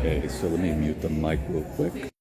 Okay, so let me mute the mic real quick.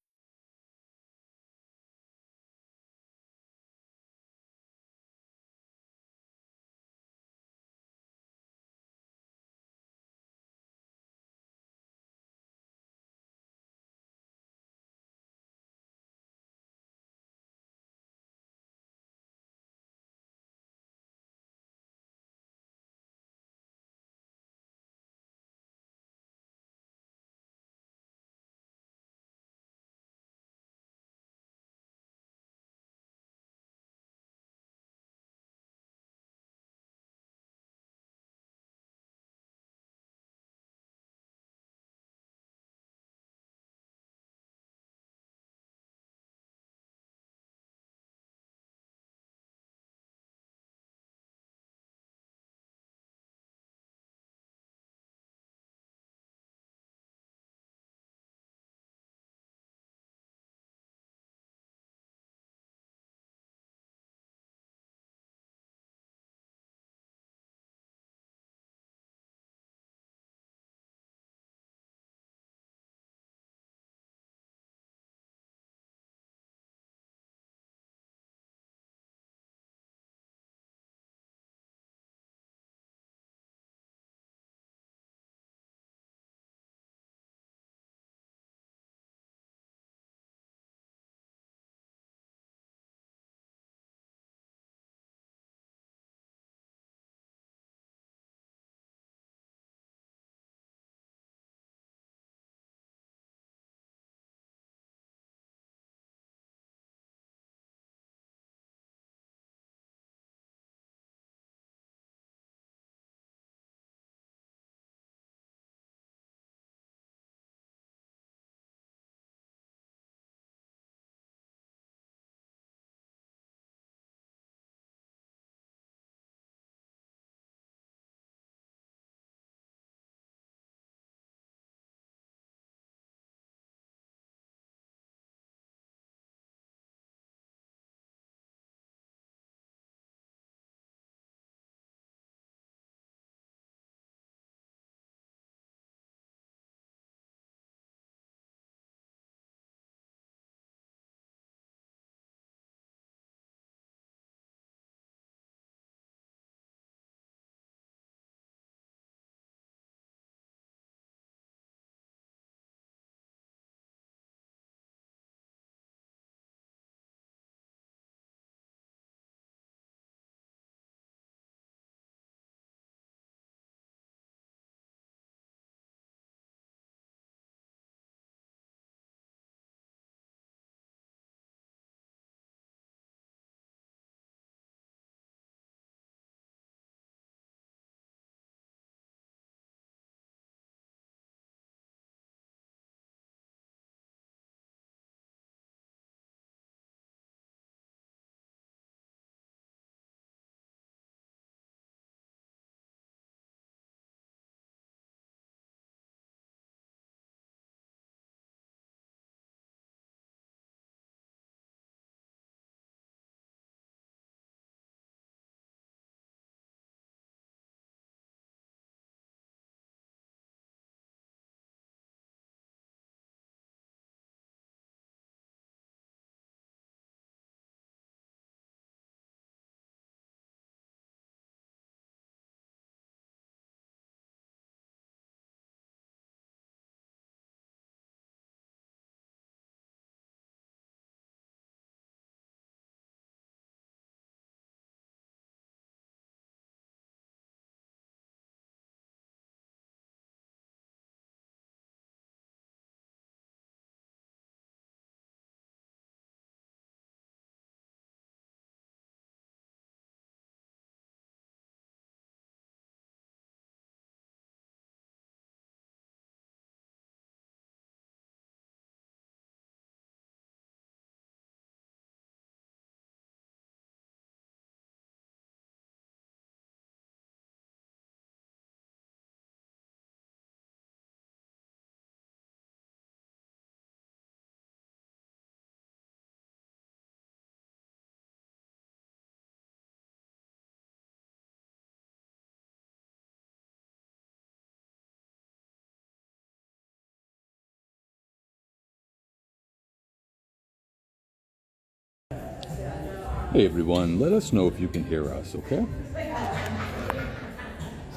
Hey everyone, let us know if you can hear us, okay?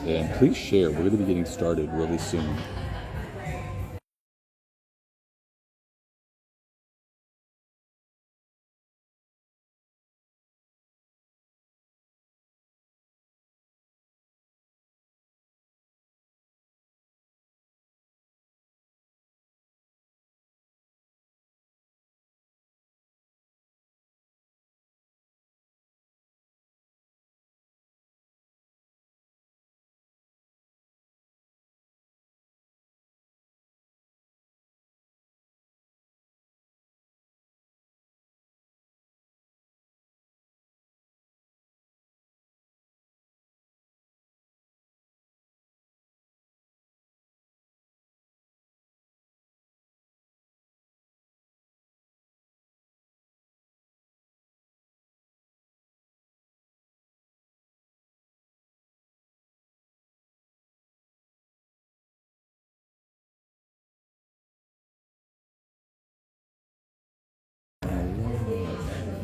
And please share. We're going to be getting started really soon.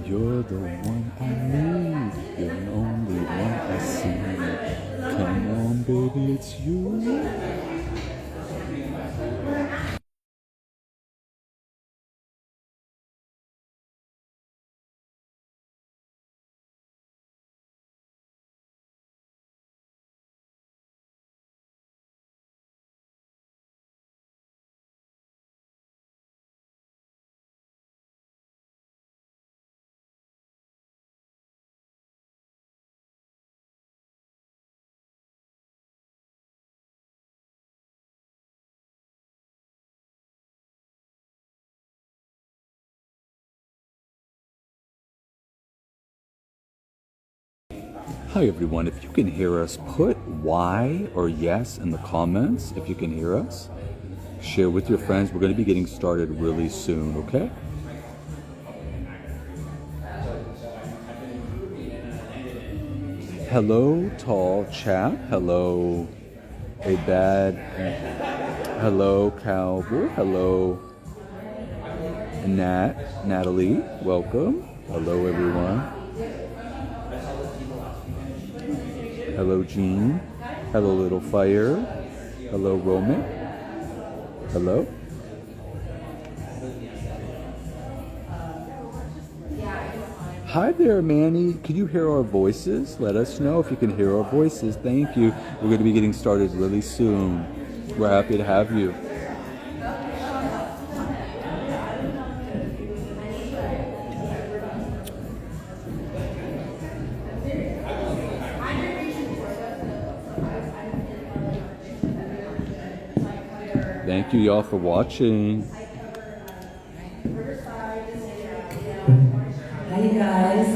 You're the one I need, you're the only one I see. Come on, baby, it's you. Hi everyone, if you can hear us, put Y or yes in the comments if you can hear us. Share with your friends. We're going to be getting started really soon, okay? Hello, tall chap. Hello, a bad. Hello, cowboy. Hello, Natalie. Welcome. Hello, everyone. Hello, Jean. Hello, Little Fire. Hello, Roman. Hello. Hi there, Manny. Can you hear our voices? Let us know if you can hear our voices. Thank you. We're going to be getting started really soon. We're happy to have you. Thank you, y'all, for watching. Hi, you guys.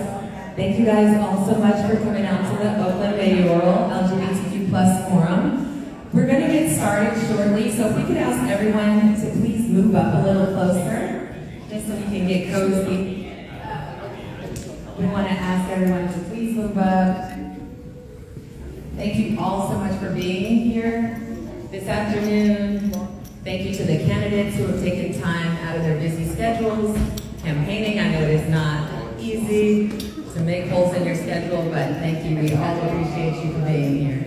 Thank you guys all so much for coming out to the Oakland Mayoral LGBTQ plus forum. We're going to get started shortly, so if we could ask everyone to please move up a little closer, just so we can get cozy. We want to ask everyone to please move up. Thank you all so much for being here this afternoon. Thank you to the candidates who have taken time out of their busy schedules. Campaigning, I know it is not easy to make holes in your schedule, but thank you. We all appreciate you for being here.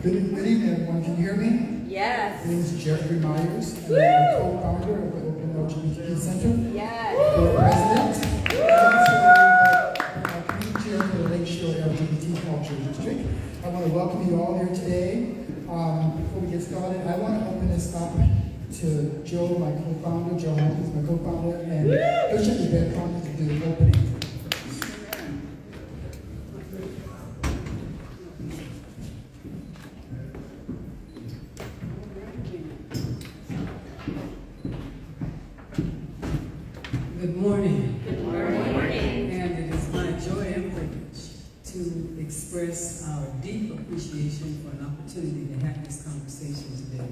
Good evening, everyone. Can you hear me? Yes. My name is Jeffrey Myers. I'm the co-founder of the Oakland Lgbtq Center. Yes. The president. And also community chair for the Lakeshore LGBT Culture District. I want to welcome you all here today. Before we get started, I want to open this up to Joe, my co-founder. Joe Holmes is my co-founder, and Bishop Yvette Conley to do the opening. opportunity to have this conversation today.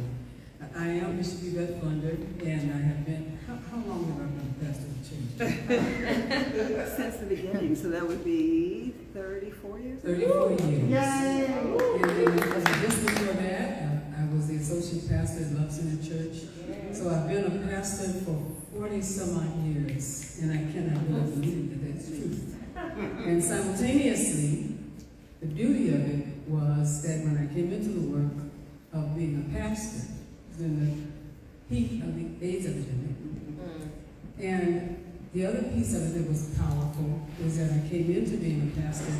I am Bishop Yvette Funder, and I have been, how long have I been pastor of the church? Since the beginning, so that would be 34 years? 34 years. Yay! And then just before that, I was the associate pastor at Love Center Church. So I've been a pastor for 40 some odd years, and I cannot really believe that that's true. And simultaneously, the beauty of it was that when I came into the work of being a pastor, in the heat of the AIDS epidemic. And the other piece of it that was powerful is that I came into being a pastor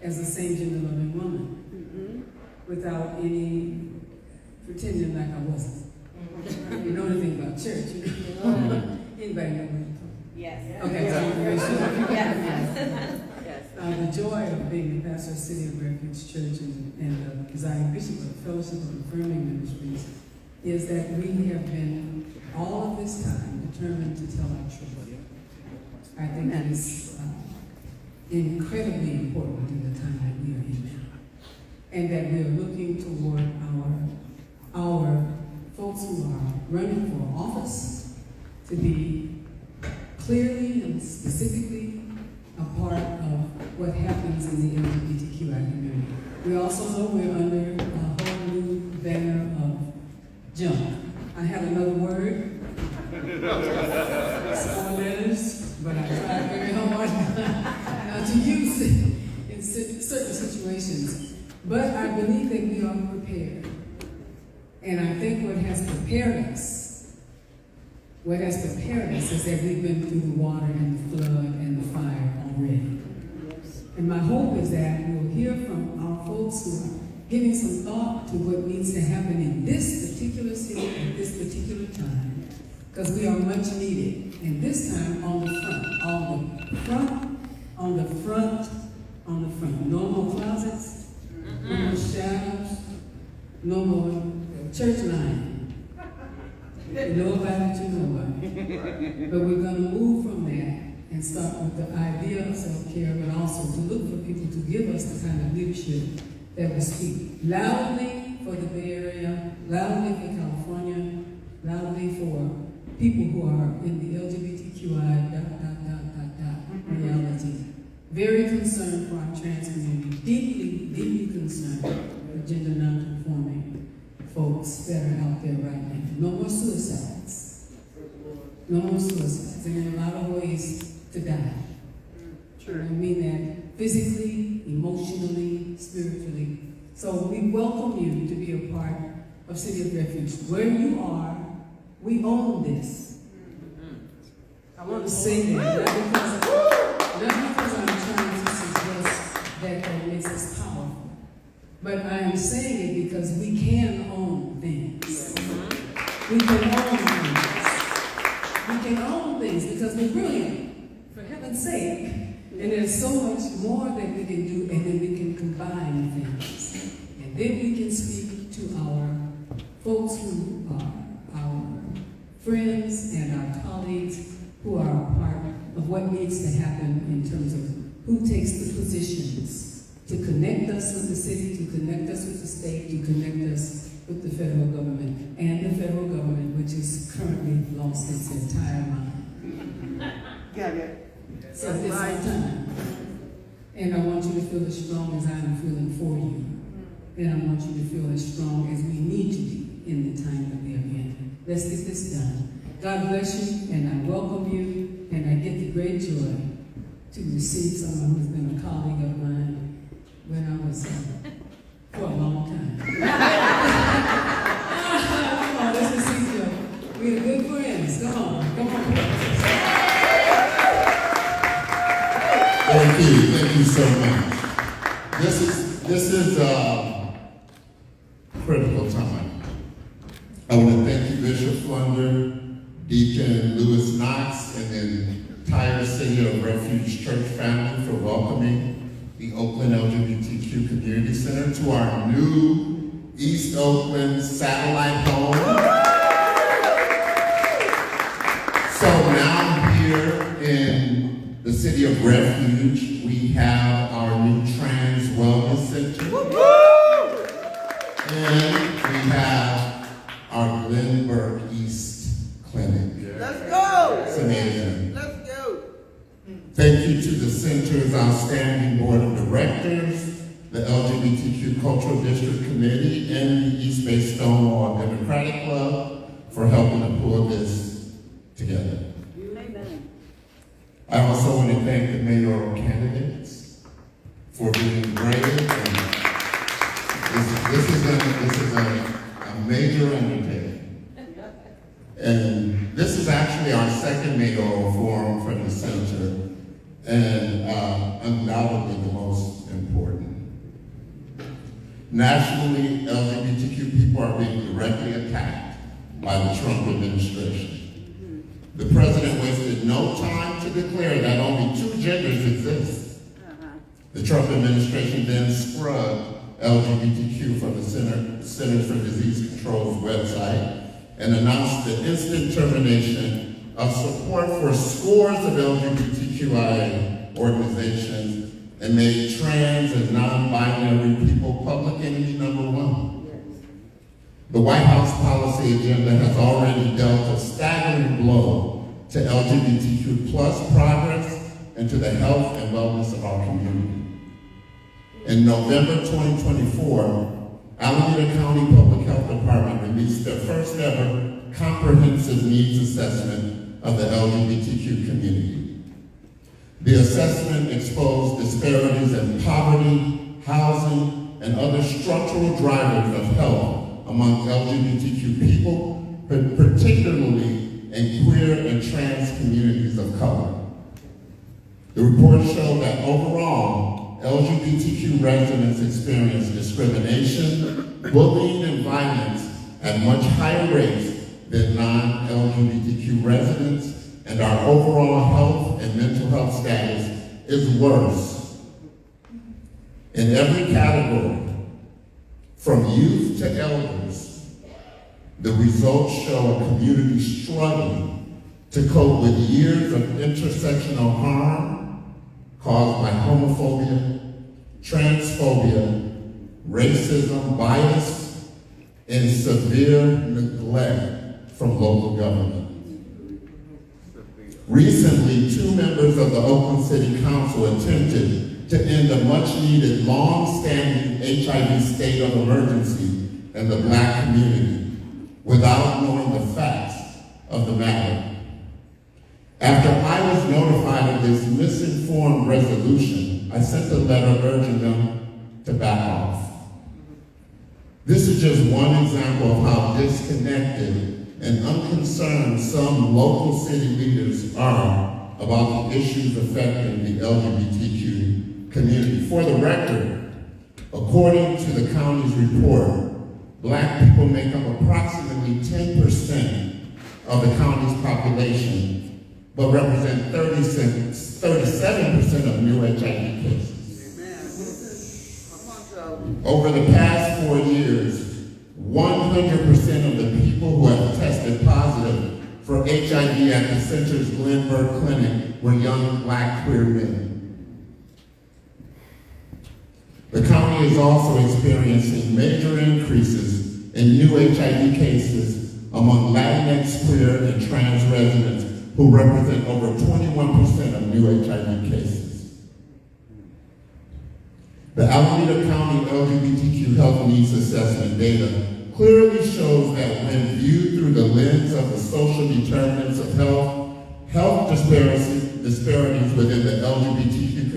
as a same-gender loving woman, without any pretending like I wasn't. You know anything about church? Anybody know where you're from? Yes. Okay, so I'm very sure. Yes. The joy of being the pastor of City of Refuge Church and presiding bishop of the Fellowship of Affirming Ministries is that we have been all of this time determined to tell our truth. I think that is incredibly important in the time that we are in now. And that we are looking toward our folks who are running for office to be clearly and specifically a part of what happens in the LGBTQI community. We also know we're under a whole new banner of junk. I have another word. It's 4 letters, but I tried very hard not to use it in certain situations. But I believe that we are prepared. And I think what has prepared us is that we've been through the water and the flood and the fire already. And my hope is that we'll hear from our folks who are giving some thought to what needs to happen in this particular city at this particular time, because we are much needed. And this time on the front. No more closets, no more shadows, no more church line. Nobody to nobody. But we're going to move from that and start with the idea of self-care, but also to look for people to give us the kind of leadership that will speak loudly for the Bay Area, loudly for California, loudly for people who are in the LGBTQI reality. Very concerned for our trans community, deeply concerned for gender non-conforming folks that are out there right now. No more suicides. No more suicides. And there are a lot of ways to die. Sure. I mean that physically, emotionally, spiritually. So we welcome you to be a part of City of Refuge. Where you are, we own this. I want to say that, not because I'm trying to suggest that makes us powerful, but I am saying it because we can own things. We can own things. We can own things because we're brilliant, for heaven's sake. And there's so much more that we can do, and then we can combine things. And then we can speak to our folks who are our friends and our colleagues who are a part of what needs to happen in terms of who takes the positions to connect us with the city, to connect us with the state, to connect us with the federal government, and the federal government, which is currently lost its entire mind. Got it. So it's our time. And I want you to feel as strong as I am feeling for you. And I want you to feel as strong as we need to be in the time that we are in. Let's get this done. God bless you, and I welcome you, and I get the great joy to receive someone who's been a colleague of mine when I was for a long time. Come on, let's receive you. We're good friends. Come on. Thank you so much. This is a critical time. I want to thank you, Bishop Flunder, Deacon Lewis Knox, and the entire City of Refuge Church family for welcoming the Oakland LGBTQ Community Center to our new East Oakland satellite home. So now here in the City of Refuge, we have our new trans wellness center. have our Glenburg East Clinic. Let's go! It's amazing. Let's go! Thank you to the Center's outstanding board of directors, the LGBTQ Cultural District Committee, and the East Bay Stonewall Democratic Club for helping to pull this together. Amen. I also want to thank the mayoral candidates for being brave. And this is a major undertaking. And this is actually our second mayoral forum for the center, and undoubtedly the most important. Nationally, LGBTQ people are being directly attacked by the Trump administration. The president wasted no time to declare that only two genders exist. The Trump administration then scrubbed LGBTQ from the Centers for Disease Control's website and announced the instant termination of support for scores of LGBTQI organizations and made trans and non-binary people public enemy number one. The White House policy agenda has already dealt a staggering blow to LGBTQ plus progress and to the health and wellness of our community. In November 2024, Alameda County Public Health Department released their first ever comprehensive needs assessment of the LGBTQ community. The assessment exposed disparities in poverty, housing, and other structural drivers of health among LGBTQ people, particularly in queer and trans communities of color. The report showed that overall, LGBTQ residents experience discrimination, bullying, and violence at much higher rates than non-LGBTQ residents, and our overall health and mental health status is worse. In every category, from youth to elders, the results show a community struggling to cope with years of intersectional harm caused by homophobia, transphobia, racism, bias, and severe neglect from local government. Recently, 2 members of the Oakland City Council attempted to end a much-needed, long-standing HIV state of emergency in the Black community without knowing the facts of the matter. After I was notified of this misinformed resolution, I sent a letter urging them to back off. This is just one example of how disconnected and unconcerned some local city leaders are about the issues affecting the LGBTQ community. For the record, according to the county's report, Black people make up approximately 10% of the county's population, but represent 37% of new HIV cases. Over the past 4 years, 100% of the people who have tested positive for HIV at the center's Glenburg Clinic were young Black queer men. The county is also experiencing major increases in new HIV cases among Latinx, queer, and trans residents who represent over 21% of new HIV cases. The Alameda County LGBTQ Health Needs Assessment data clearly shows that when viewed through the lens of the social determinants of health disparities within the LGBTQ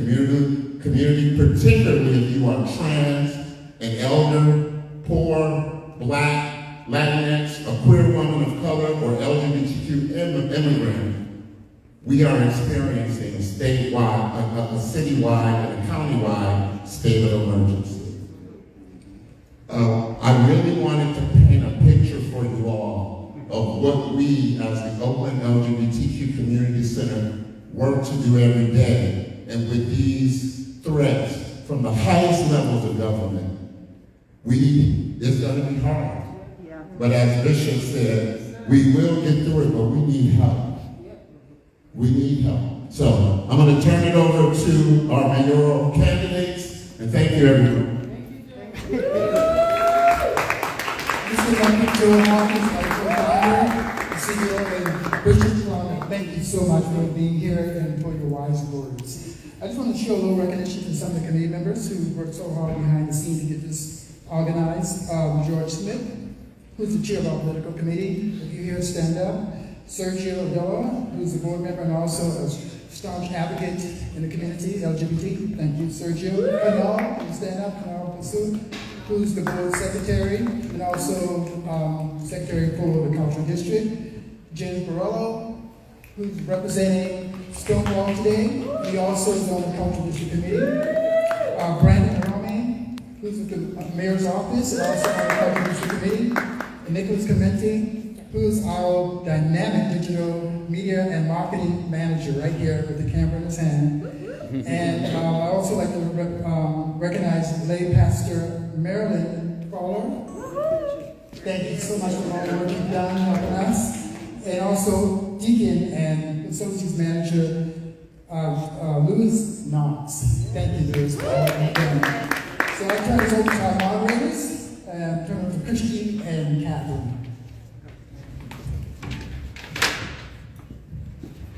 community, particularly if you are trans, an elder, poor, Black, Latinx, a queer woman of color, or LGBTQ immigrant, we are experiencing a statewide, a citywide, and a countywide state of emergency. I really wanted to paint a picture for you all of what we as the Oakland LGBTQ Community Center work to do every day. And with these threats from the highest levels of government, it's going to be hard. Yeah. But as Bishop said, we will get through it, but we need help. We need help. So I'm going to turn it over to our mayoral candidates, and thank you, everyone. Mr. also like to Joe Hawkins, my co-founder, CEO, and Bishop Flunder. Thank you so much for being here and for your wise words. I just want to show a little recognition to some of the committee members who worked so hard behind the scenes to get this organized. George Smith, who's the chair of our political committee. If you hear, stand up. Sergio Adela, who's a board member and also a staunch advocate in the community, LGBT. Thank you, Sergio. Canal, can you stand up? Canal Pasu, who's the board secretary and also secretary for the cultural district. Jen Barello, who's representing Stonewall today. He also is on the cultural district committee. Brandon Arame, who's with the mayor's office and also on the cultural district committee. And Nicholas Clemente, who's our dynamic digital media and marketing manager right here with the camera in his hand. And I also like to recognize lay pastor Marilyn Fowler. Thank you so much for all the work you've done helping us. And also deacon and associates manager Louis Knox. Thank you, Louis, for all you've done. So I turn this over to our moderators, and turn it over to Christy and Catherine.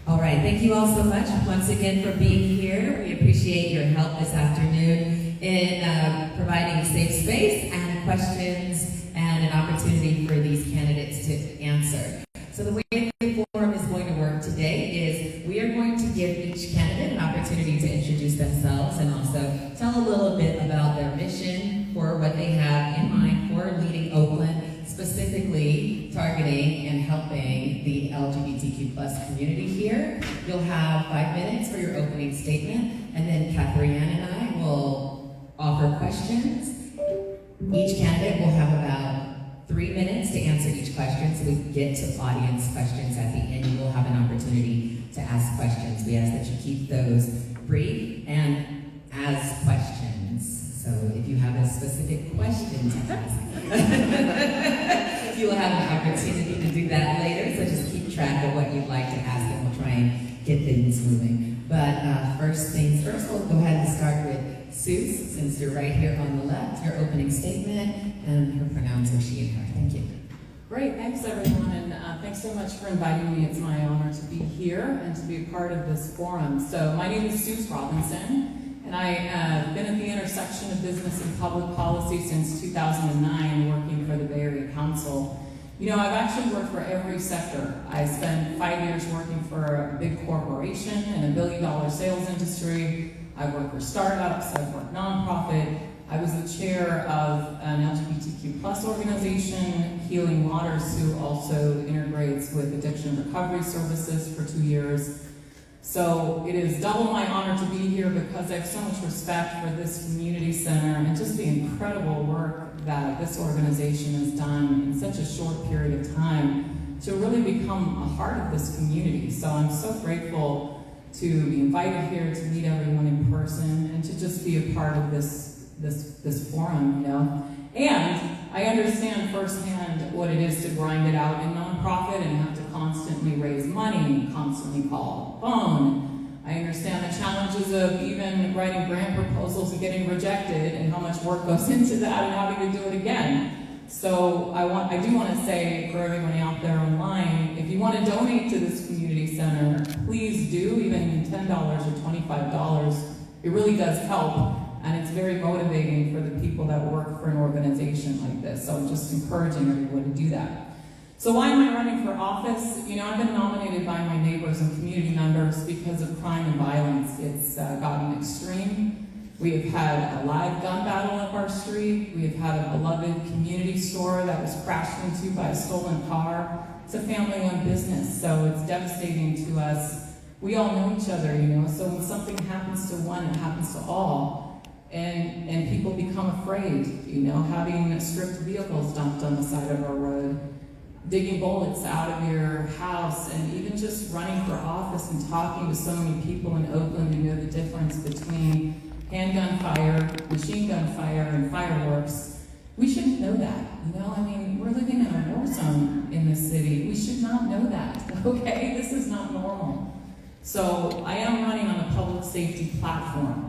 All right, thank you all so much once again for being here. We appreciate your help this afternoon in providing a safe space and questions and an opportunity for these candidates to answer. So the way the forum is going to work today is we are going to give each candidate an opportunity to introduce themselves and also tell a little bit about their mission for what they have in mind for leading Oakland, specifically targeting and helping the LGBTQ plus community here. You'll have 5 minutes for your opening statement, and then Catherine and I will offer questions. Each candidate will have about 3 minutes to answer each question, so we can get to audience questions at the end. You will have an opportunity to ask questions. We ask that you keep those brief and as questions. So if you have a specific question to ask, you will have an opportunity to do that later. So just keep track of what you'd like to ask, and we'll try and get things moving. But first things first, we'll go ahead and start with Suze, since you're right here on the left. Your opening statement, and her pronouns are she and her. Thank you. Great, thanks everyone, and thanks so much for inviting me. It's my honor to be here and to be a part of this forum. So my name is Suze Robinson. And I have been at the intersection of business and public policy since 2009, working for the Bay Area Council. You know, I've actually worked for every sector. I spent 5 years working for a big corporation in a billion-dollar sales industry. I've worked for startups, I've worked nonprofit. I was the chair of an LGBTQ plus organization, Healing Waters, who also integrates with addiction recovery services for 2 years. So it is double my honor to be here because I have so much respect for this community center and just the incredible work that this organization has done in such a short period of time to really become a heart of this community. So I'm so grateful to be invited here to meet everyone in person and to just be a part of this forum, you know. And I understand firsthand what it is to grind it out in nonprofit and have to constantly raise money, constantly call a phone. I understand the challenges of even writing grant proposals and getting rejected and how much work goes into that and having to do it again. So I do want to say for everybody out there online, if you want to donate to this community center, please do, even $10 or $25. It really does help. And it's very motivating for the people that work for an organization like this. So I'm just encouraging everyone to do that. So why am I running for office? You know, I've been nominated by my neighbors and community members because of crime and violence. It's gotten extreme. We have had a live gun battle up our street. We have had a beloved community store that was crashed into by a stolen car. It's a family-owned business, so it's devastating to us. We all know each other, you know, so when something happens to one, it happens to all. And people become afraid, you know, having stripped vehicles dumped on the side of our road, digging bullets out of your house, and even just running for office and talking to so many people in Oakland who know the difference between handgun fire, machine gun fire, and fireworks. We shouldn't know that, you know? I mean, we're living in a war zone in this city. We should not know that, okay? This is not normal. So I am running on a public safety platform.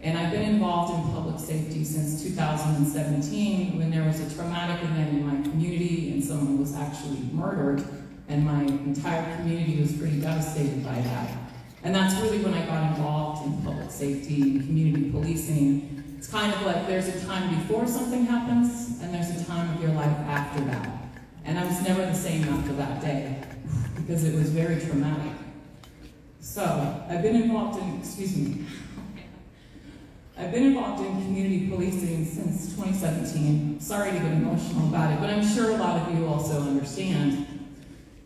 And I've been involved in public safety since 2017 when there was a traumatic event in my community and someone was actually murdered, and my entire community was pretty devastated by that. And that's really when I got involved in public safety and community policing. It's kind of like there's a time before something happens and there's a time of your life after that. And I was never the same after that day because it was very traumatic. So I've been involved in, I've been involved in community policing since 2017. Sorry to get emotional about it, but I'm sure a lot of you also understand.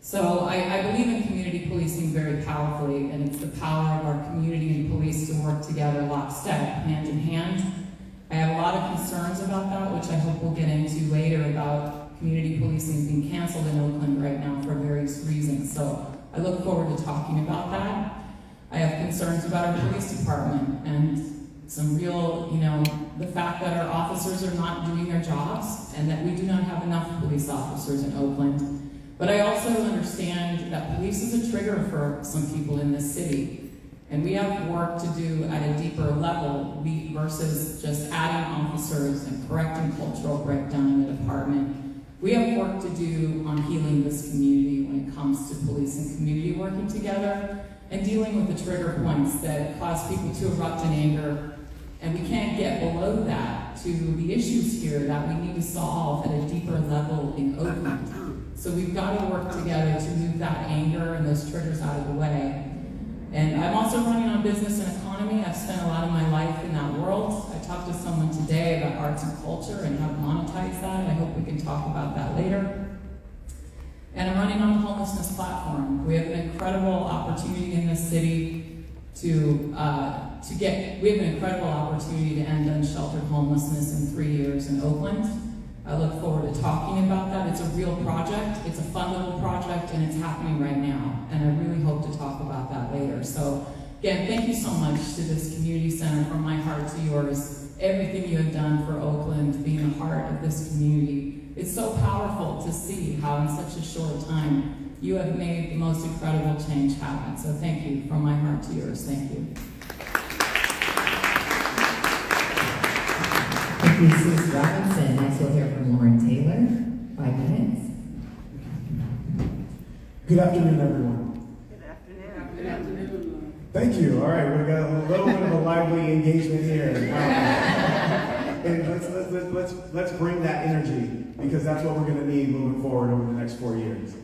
So I believe in community policing very powerfully, and it's the power of our community and police to work together lockstep, hand in hand. I have a lot of concerns about that, which I hope we'll get into later, about community policing being canceled in Oakland right now for various reasons. So I look forward to talking about that. I have concerns about our police department and some real, the fact that our officers are not doing their jobs and that we do not have enough police officers in Oakland. But I also understand that police is a trigger for some people in this city. And we have work to do at a deeper level versus just adding officers and correcting cultural breakdown in the department. We have work to do on healing this community when it comes to police and community working together and dealing with the trigger points that cause people to erupt in anger. And we can't get below that to the issues here that we need to solve at a deeper level in Oakland. So we've got to work together to move that anger and those triggers out of the way. And I'm also running on business and economy. I've spent a lot of my life in that world. I talked to someone today about arts and culture and how to monetize that. I hope we can talk about that later. And I'm running on the homelessness platform. We have an incredible opportunity in this city to end unsheltered homelessness in 3 years in Oakland. I look forward to talking about that. It's a real project, it's a fundable project, and it's happening right now. And I really hope to talk about that later. So again, thank you so much to this community center, from my heart to yours. Everything you have done for Oakland, being a heart of this community. It's so powerful to see how in such a short time you have made the most incredible change happen. So thank you, from my heart to yours. Thank you. Thank you, Suze Robinson. Next we'll hear from Loren Taylor. 5 minutes. Good afternoon, everyone. Good afternoon. Good afternoon. Thank you. All right, we've got a little bit of a lively engagement here. And let's bring that energy, because that's what we're going to need moving forward over the next 4 years.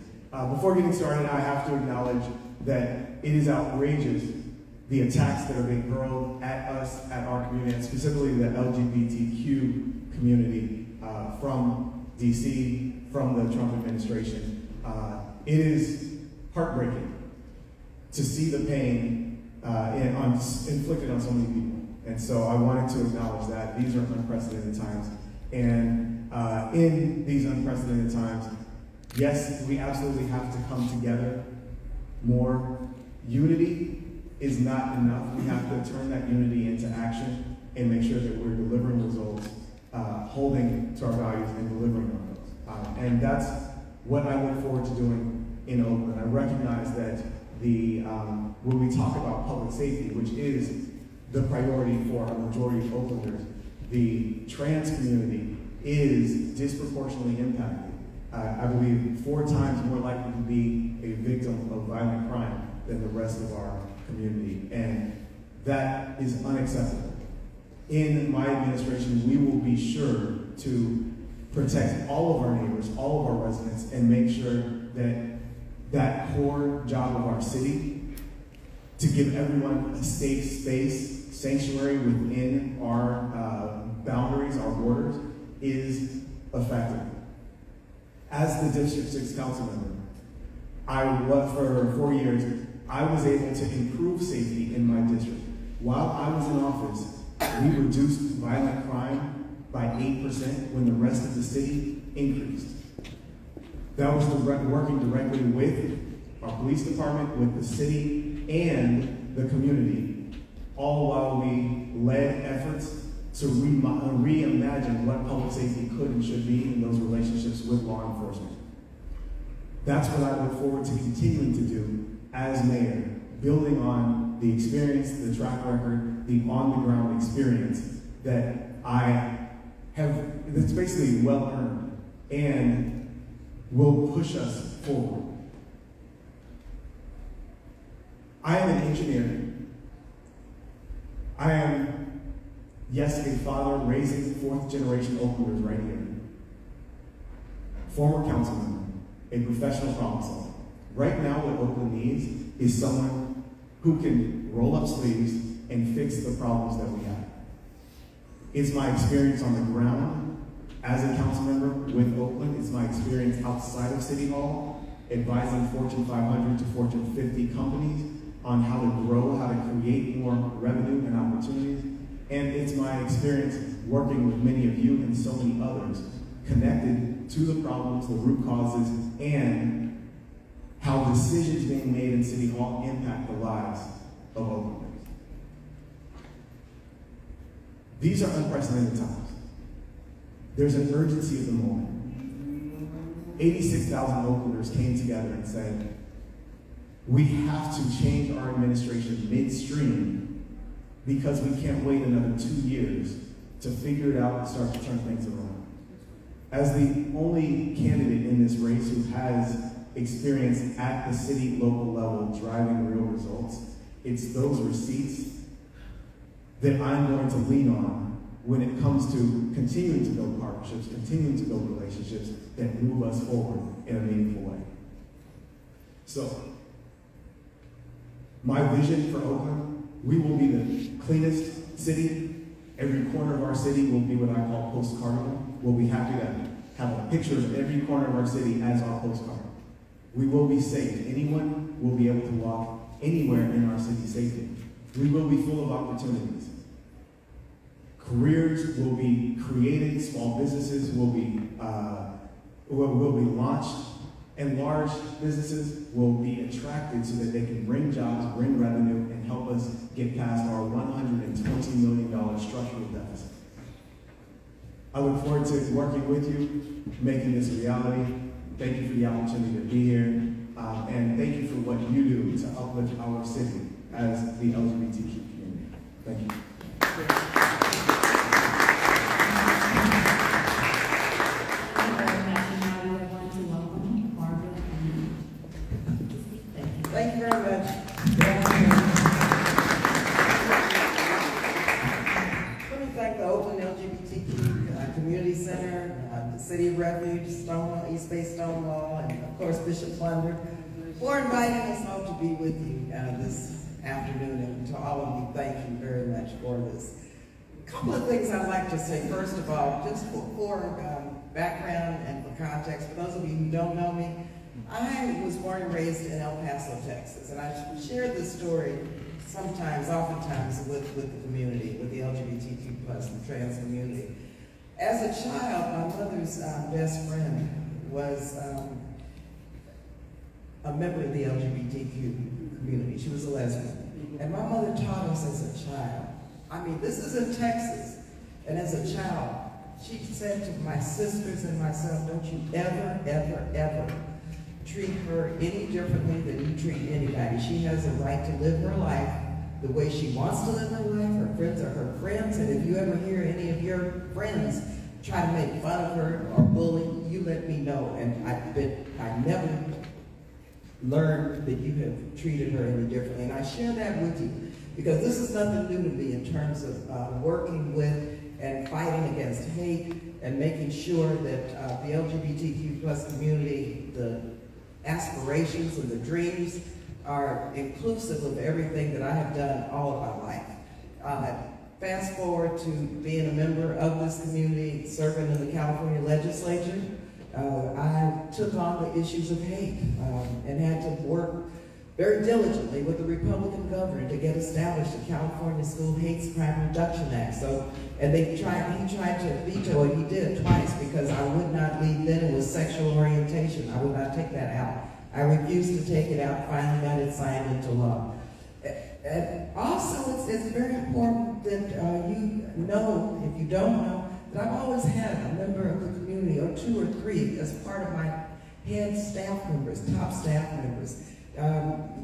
Before getting started, I have to acknowledge that it is outrageous, the attacks that are being hurled at us, at our community, and specifically the LGBTQ community from DC, from the Trump administration. It is heartbreaking to see the pain inflicted on so many people. And so I wanted to acknowledge that these are unprecedented times. And in these unprecedented times, yes, we absolutely have to come together more. Unity is not enough. We have to turn that unity into action and make sure that we're delivering results, holding to our values and delivering on those. And that's what I look forward to doing in Oakland. I recognize that when we talk about public safety, which is the priority for a majority of Oaklanders, the trans community is disproportionately impacted. I believe 4 times more likely to be a victim of violent crime than the rest of our community, and that is unacceptable. In my administration, we will be sure to protect all of our neighbors, all of our residents, and make sure that that core job of our city, to give everyone a safe space, sanctuary within our boundaries, our borders, is effective. As the District 6 council member, for 4 years, I was able to improve safety in my district. While I was in office, we reduced violent crime by 8% when the rest of the city increased. That was working directly with our police department, with the city, and the community, all while we led efforts to reimagine what public safety could and should be in those relationships with law enforcement. That's what I look forward to continuing to do as mayor, building on the experience, the track record, the on-the-ground experience that I have, that's basically well-earned and will push us forward. I am an engineer. I am, yes, a father raising fourth-generation Oaklanders right here. Former council member, a professional problem solver. Right now, what Oakland needs is someone who can roll up sleeves and fix the problems that we have. It's my experience on the ground as a council member with Oakland. It's my experience outside of City Hall, advising Fortune 500 to Fortune 50 companies on how to grow, how to create more revenue and opportunities. And it's my experience working with many of you and so many others connected to the problems, the root causes, and how decisions being made in City Hall impact the lives of Oaklanders. These are unprecedented times. There's an urgency of the moment. 86,000 Oaklanders came together and said, we have to change our administration midstream because we can't wait another 2 years to figure it out and start to turn things around. As the only candidate in this race who has experience at the city, local level, driving real results, it's those receipts that I'm going to lean on when it comes to continuing to build partnerships, continuing to build relationships that move us forward in a meaningful way. So, my vision for Oakland, we will be the cleanest city. Every corner of our city will be what I call postcardable. We'll be happy to have a picture of every corner of our city as our postcard. We will be safe. Anyone will be able to walk anywhere in our city safely. We will be full of opportunities. Careers will be created, small businesses will be launched, and large businesses will be attracted so that they can bring jobs, bring revenue, and help us get past our $120 million structural deficit. I look forward to working with you, making this a reality. Thank you for the opportunity to be here, and thank you for what you do to uplift our city as the LGBTQ community. Thank you. Thank you very much. Let me thank the Oakland LGBTQ Community Center, the City of Refuge, Stonewall, East Bay Stonewall, and of course Bishop Flunder for inviting us all to be with you this afternoon. And to all of you, thank you very much for this. A couple of things I'd like to say. First of all, just for background and for context, for those of you who don't know me, I was born and raised in El Paso, Texas, and I share this story oftentimes with the community, with the LGBTQ plus and trans community. As a child, my mother's best friend was a member of the LGBTQ community. She was a lesbian. And my mother taught us as a child. I mean, this is in Texas. And as a child, she said to my sisters and myself, don't you ever, ever, ever treat her any differently than you treat anybody. She has a right to live her life the way she wants to live her life. Her friends are her friends, and if you ever hear any of your friends try to make fun of her or bully, you let me know. And I never learned that you have treated her any differently. And I share that with you because this is nothing new to me in terms of working with and fighting against hate and making sure that the LGBTQ plus community, the aspirations and the dreams are inclusive of everything that I have done all of my life. Fast forward to being a member of this community, serving in the California legislature, I took on the issues of hate and had to work very diligently with the Republican governor to get established the California School Hate Crime Reduction Act. And he tried to veto it. He did twice because I would not leave. Then it was sexual orientation. I would not take that out. I refused to take it out. Finally got it signed into law. And also, it's very important that you know, if you don't know, that I've always had a member of the community, or two or three, as part of my head staff members, top staff members.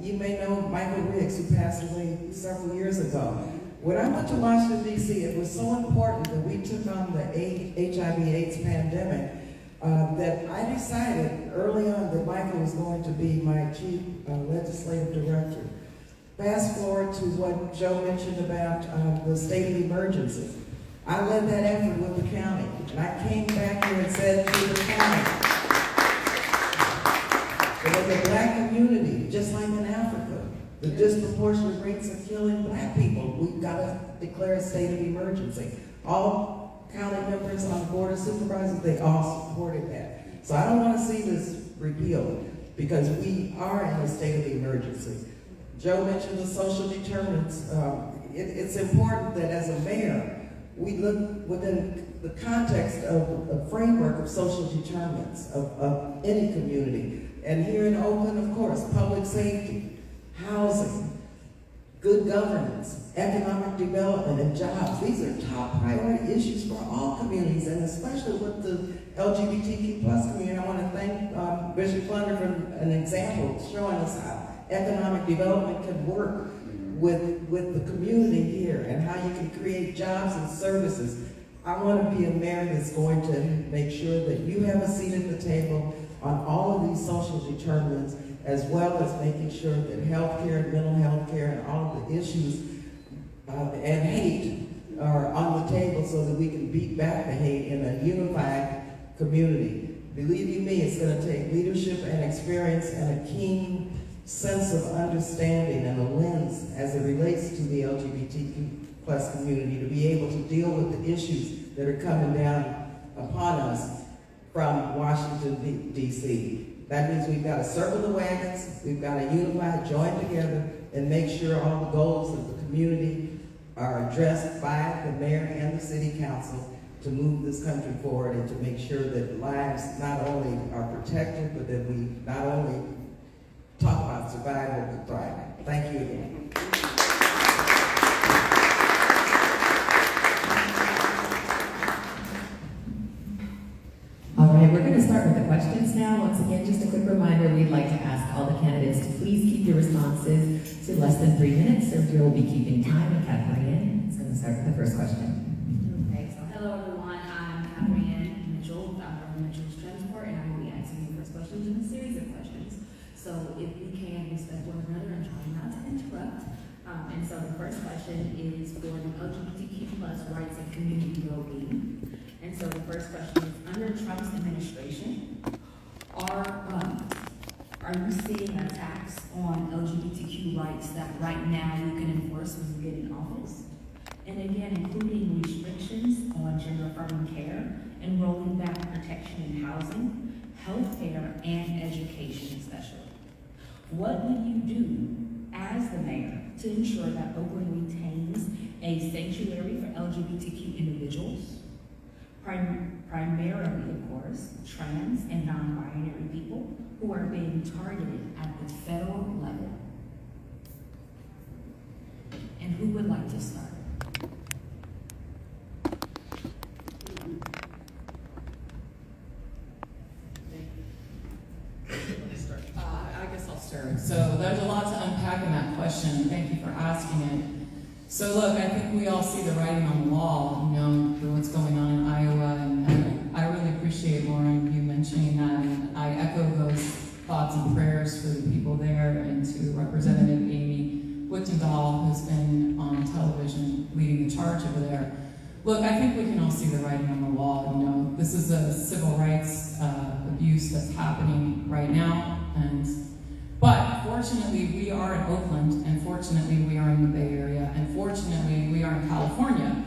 You may know Michael Riggs, who passed away several years ago. When I went to Washington, D.C., it was so important that we took on the HIV/AIDS pandemic that I decided early on that Michael was going to be my chief legislative director. Fast forward to what Joe mentioned about the state of emergency. I led that effort with the county, and I came back here and said to the county, that in the black community, just like in Africa, the disproportionate rates of killing black people, we've got to declare a state of emergency. All county members on the board of supervisors, they all supported that. So I don't want to see this repealed because we are in a state of emergency. Joe mentioned the social determinants. It's important that as a mayor, we look within the context of a framework of social determinants of any community. And here in Oakland, of course, public safety, housing, good governance, economic development, and jobs. These are top priority issues for all communities, and especially with the LGBTQ plus community. I want to thank Bishop Flunder for an example showing us how economic development can work with the community here and how you can create jobs and services. I want to be a mayor that's going to make sure that you have a seat at the table on all of these social determinants, as well as making sure that healthcare and mental health care and all of the issues and hate are on the table so that we can beat back the hate in a unified community. Believe you me, it's going to take leadership and experience and a keen sense of understanding and a lens as it relates to the LGBTQ plus community to be able to deal with the issues that are coming down upon us from Washington, D.C. That means we've got to circle the wagons, we've got to unify, join together, and make sure all the goals of the community are addressed by the mayor and the city council to move this country forward and to make sure that lives not only are protected, but that we not only talk about survival, but thriving. Thank you again. All right, we're going to start with the questions now. Once again, just a quick reminder, we'd like to ask all the candidates to please keep your responses to less than 3 minutes. Sergio will be keeping time, and Catherine is going to start with the first question. Okay, so hello everyone, I'm Catherine Mitchell, I'm from Mitchell's Transport, and I will be asking you first questions in a series of questions. So if we can respect one another and try not to interrupt. And so the first question is for the LGBTQ plus rights and community well-being. And so the first question is, under Trump's administration, are you seeing attacks on LGBTQ rights that right now you can enforce when you get in office? And again, including restrictions on gender-affirming care and rolling back protection in housing, healthcare, and education especially. What will you do as the mayor to ensure that Oakland retains a sanctuary for LGBTQ individuals, primarily, of course, trans and non-binary people who are being targeted at the federal level? And who would like to start? I guess I'll start. So there's a lot to unpack in that question. Thank you for asking it. So look, I think we all see the writing on the wall, you know, for what's going on in Iowa, and I really appreciate, Loren, you mentioning that, and I echo those thoughts and prayers for the people there and to Representative Amy Wichtendahl, who's been on television leading the charge over there. Look, I think we can all see the writing on the wall. You know, this is a civil rights abuse that's happening right now, but fortunately we are in Oakland, and fortunately we are in the Bay Area, and fortunately we are in California.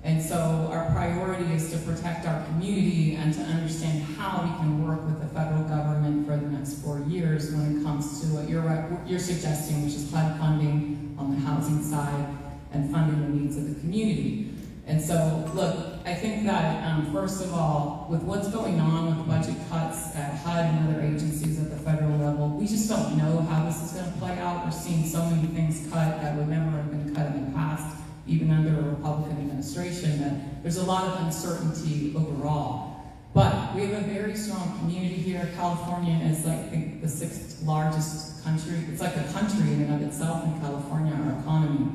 And so our priority is to protect our community and to understand how we can work with the federal government for the next 4 years when it comes to what you're suggesting, which is HUD funding on the housing side and funding the needs of the community. And so, look, I think that, first of all, with what's going on with budget cuts at HUD and other agencies at the federal level, we just don't know how this is going to play out. We're seeing so many things cut that would never have been cut in the past, even under a Republican administration, that there's a lot of uncertainty overall. But we have a very strong community here. California is, like, I think, the 6th largest country. It's like a country in and of itself in California, our economy.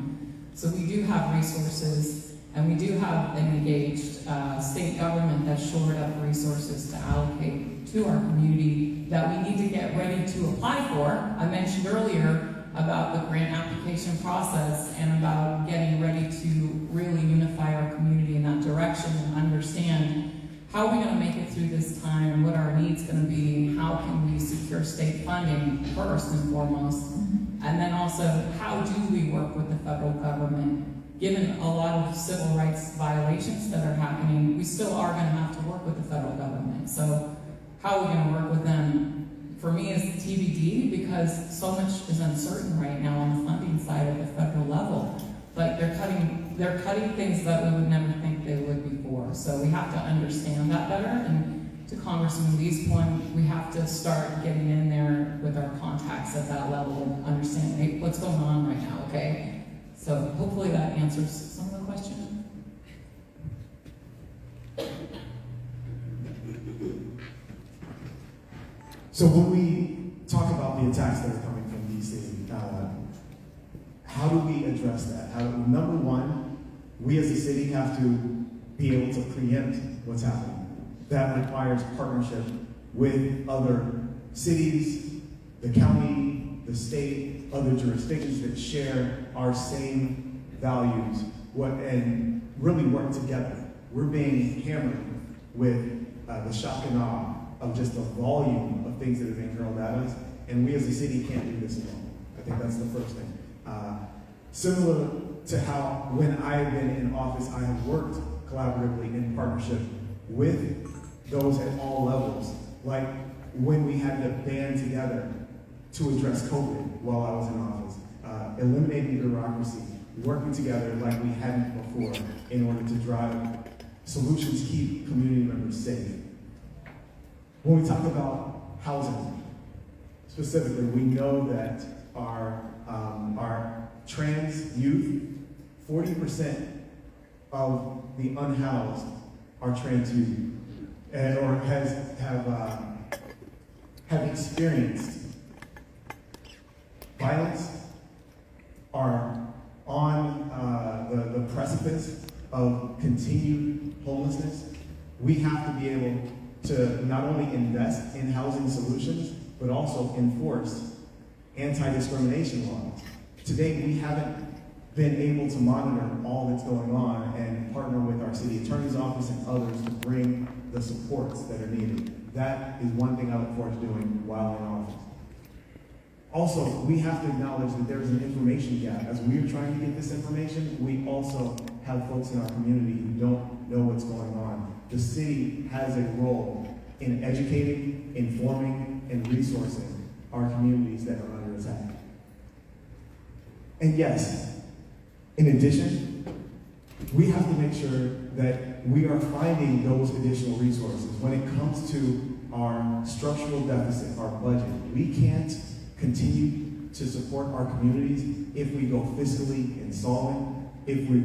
So we do have resources, and we do have an engaged state government that shored up resources to allocate to our community that we need to get ready to apply for. I mentioned earlier about the grant application process and about getting ready to really unify our community in that direction and understand how are we going to make it through this time, what our needs going to be, how can we secure state funding first and foremost, and then also how do we work with the federal government. Given a lot of civil rights violations that are happening, we still are going to have to work with the federal government. So how are we going to work with them? For me, it's TBD, because so much is uncertain right now on the funding side at the federal level. Like they're cutting things that we would never think they would before. So we have to understand that better. And to Congresswoman Lee's point, we have to start getting in there with our contacts at that level and understand, hey, what's going on right now, okay? So hopefully that answers some of the questions. So when we talk about the attacks that are coming from DC, how do we address that? Number one, we as a city have to be able to preempt what's happening. That requires partnership with other cities, the county, the state, other jurisdictions that share our same values, and really work together. We're being hammered with the shock and awe of just the volume of things that have been hurled at us, and we as a city can't do this alone. I think that's the first thing. Similar to how when I've been in office, I have worked collaboratively in partnership with those at all levels, like when we had to band together to address COVID while I was in office, eliminating bureaucracy, working together like we hadn't before in order to drive solutions, keep community members safe. When we talk about housing, specifically, we know that our trans youth, 40% of the unhoused are trans youth, or have experienced violence, are on the precipice of continued homelessness. We have to be able to not only invest in housing solutions, but also enforce anti-discrimination laws. To date, we haven't been able to monitor all that's going on and partner with our city attorney's office and others to bring the supports that are needed. That is one thing I look forward to doing while in office. Also, we have to acknowledge that there's an information gap. As we're trying to get this information, we also have folks in our community who don't know what's going on. The city has a role in educating, informing, and resourcing our communities that are under attack. And yes, in addition, we have to make sure that we are finding those additional resources. When it comes to our structural deficit, our budget, we can't continue to support our communities if we go fiscally insolvent, if we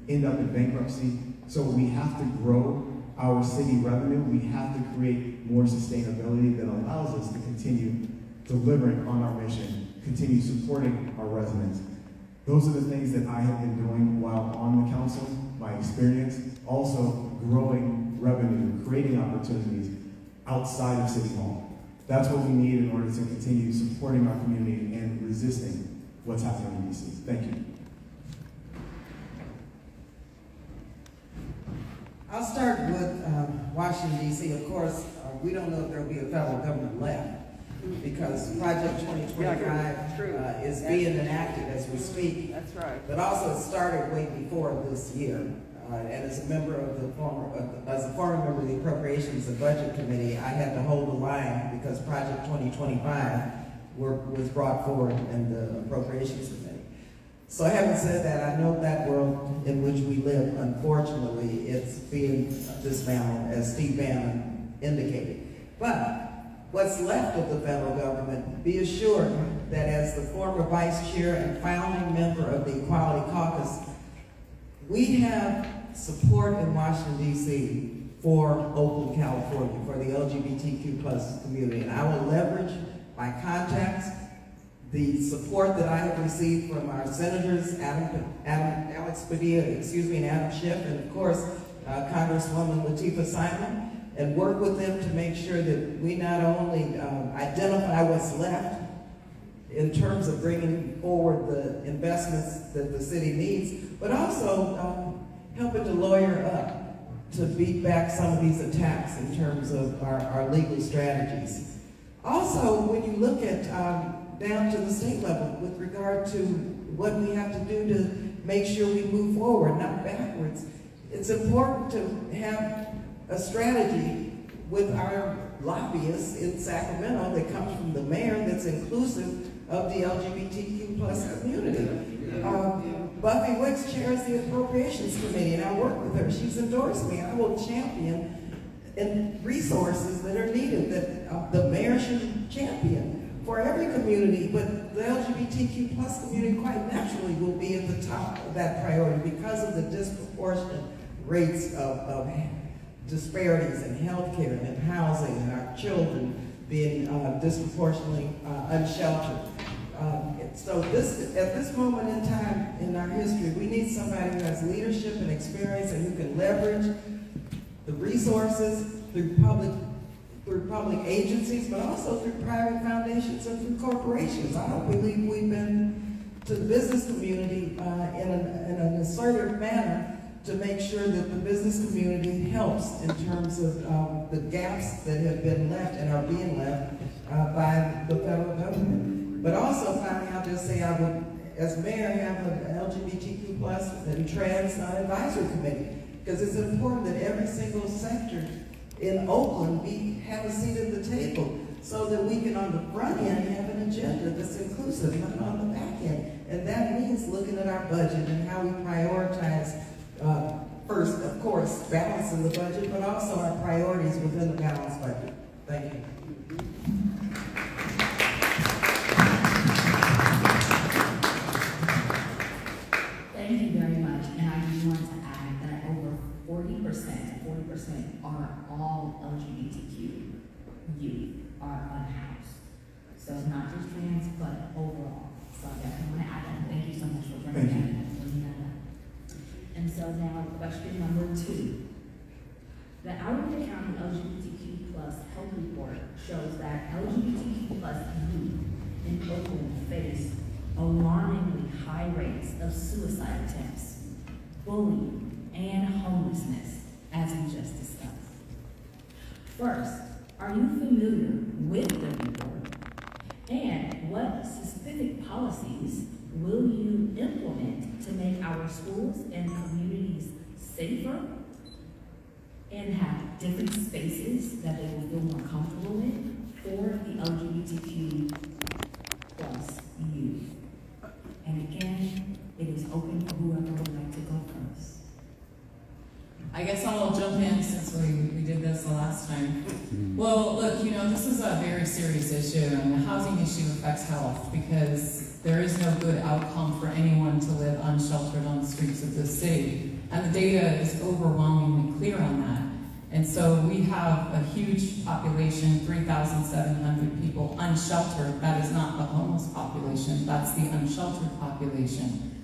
end up in bankruptcy. So we have to grow our city revenue. We have to create more sustainability that allows us to continue delivering on our mission, continue supporting our residents. Those are the things that I have been doing while on the council, my experience, also growing revenue, creating opportunities outside of City Hall. That's what we need in order to continue supporting our community and resisting what's happening in DC. Thank you. I'll start with Washington, D.C. Of course, we don't know if there will be a federal government left because Project 2025 is being enacted as we speak. That's right. But also it started way before this year. And as a member of the former member of the Appropriations and Budget Committee, I had to hold the line because Project 2025 was brought forward in the Appropriations Committee. So having said that, I know that world in which we live, unfortunately, it's being dismantled, as Steve Bannon indicated. But what's left of the federal government, be assured that as the former vice chair and founding member of the Equality Caucus, we have support in Washington, D.C. for Oakland, California, for the LGBTQ plus community. And I will leverage my contacts, the support that I have received from our senators, Alex Padilla, and Adam Schiff, and of course, Congresswoman Latifah Simon, and work with them to make sure that we not only identify what's left in terms of bringing forward the investments that the city needs, but also helping to lawyer up to beat back some of these attacks in terms of our legal strategies. Also, when you look at down to the state level with regard to what we have to do to make sure we move forward, not backwards, it's important to have a strategy with our lobbyists in Sacramento that comes from the mayor that's inclusive of the LGBTQ plus community. Buffy Wicks chairs the Appropriations Committee, and I work with her. She's endorsed me. I will champion and resources that are needed that the mayor should champion for every community, but the LGBTQ plus community quite naturally will be at the top of that priority because of the disproportionate rates of disparities in healthcare and in housing and our children being disproportionately unsheltered. So at this moment in time in our history, we need somebody who has leadership and experience and who can leverage the resources through public agencies, but also through private foundations and through corporations. I don't believe we've been to the business community in an assertive manner to make sure that the business community helps in terms of the gaps that have been left and are being left by the federal government. But also, finally, I'll just say I would, as mayor, have an LGBTQ plus and trans advisory committee, because it's important that every single sector in Oakland have a seat at the table so that we can, on the front end, have an agenda that's inclusive, not on the back end. And that means looking at our budget and how we prioritize, first, of course, balancing the budget, but also our priorities within the balanced budget. Thank you. Thank you very much, and I do want to add that over 40% are all LGBTQ youth are unhoused. So not just trans, but overall. So I definitely want to add that. Thank you so much for bringing that up. And so now question number 2. The Alameda County LGBTQ plus health report shows that LGBTQ plus youth in Oakland face alarmingly high rates of suicide attempts, bullying, and homelessness, as we just discussed. First, are you familiar with the report? And what specific policies will you implement to make our schools and communities safer and have different spaces that they will feel more comfortable in for the LGBTQ plus youth? And again, it is open for whoever would like to go first. I guess I'll jump in since we did this the last time. Well, look, this is a very serious issue, and the housing issue affects health because there is no good outcome for anyone to live unsheltered on the streets of this city. And the data is overwhelmingly clear on that. And so we have a huge population, 3,700 people unsheltered. That is not the homeless population, that's the unsheltered population.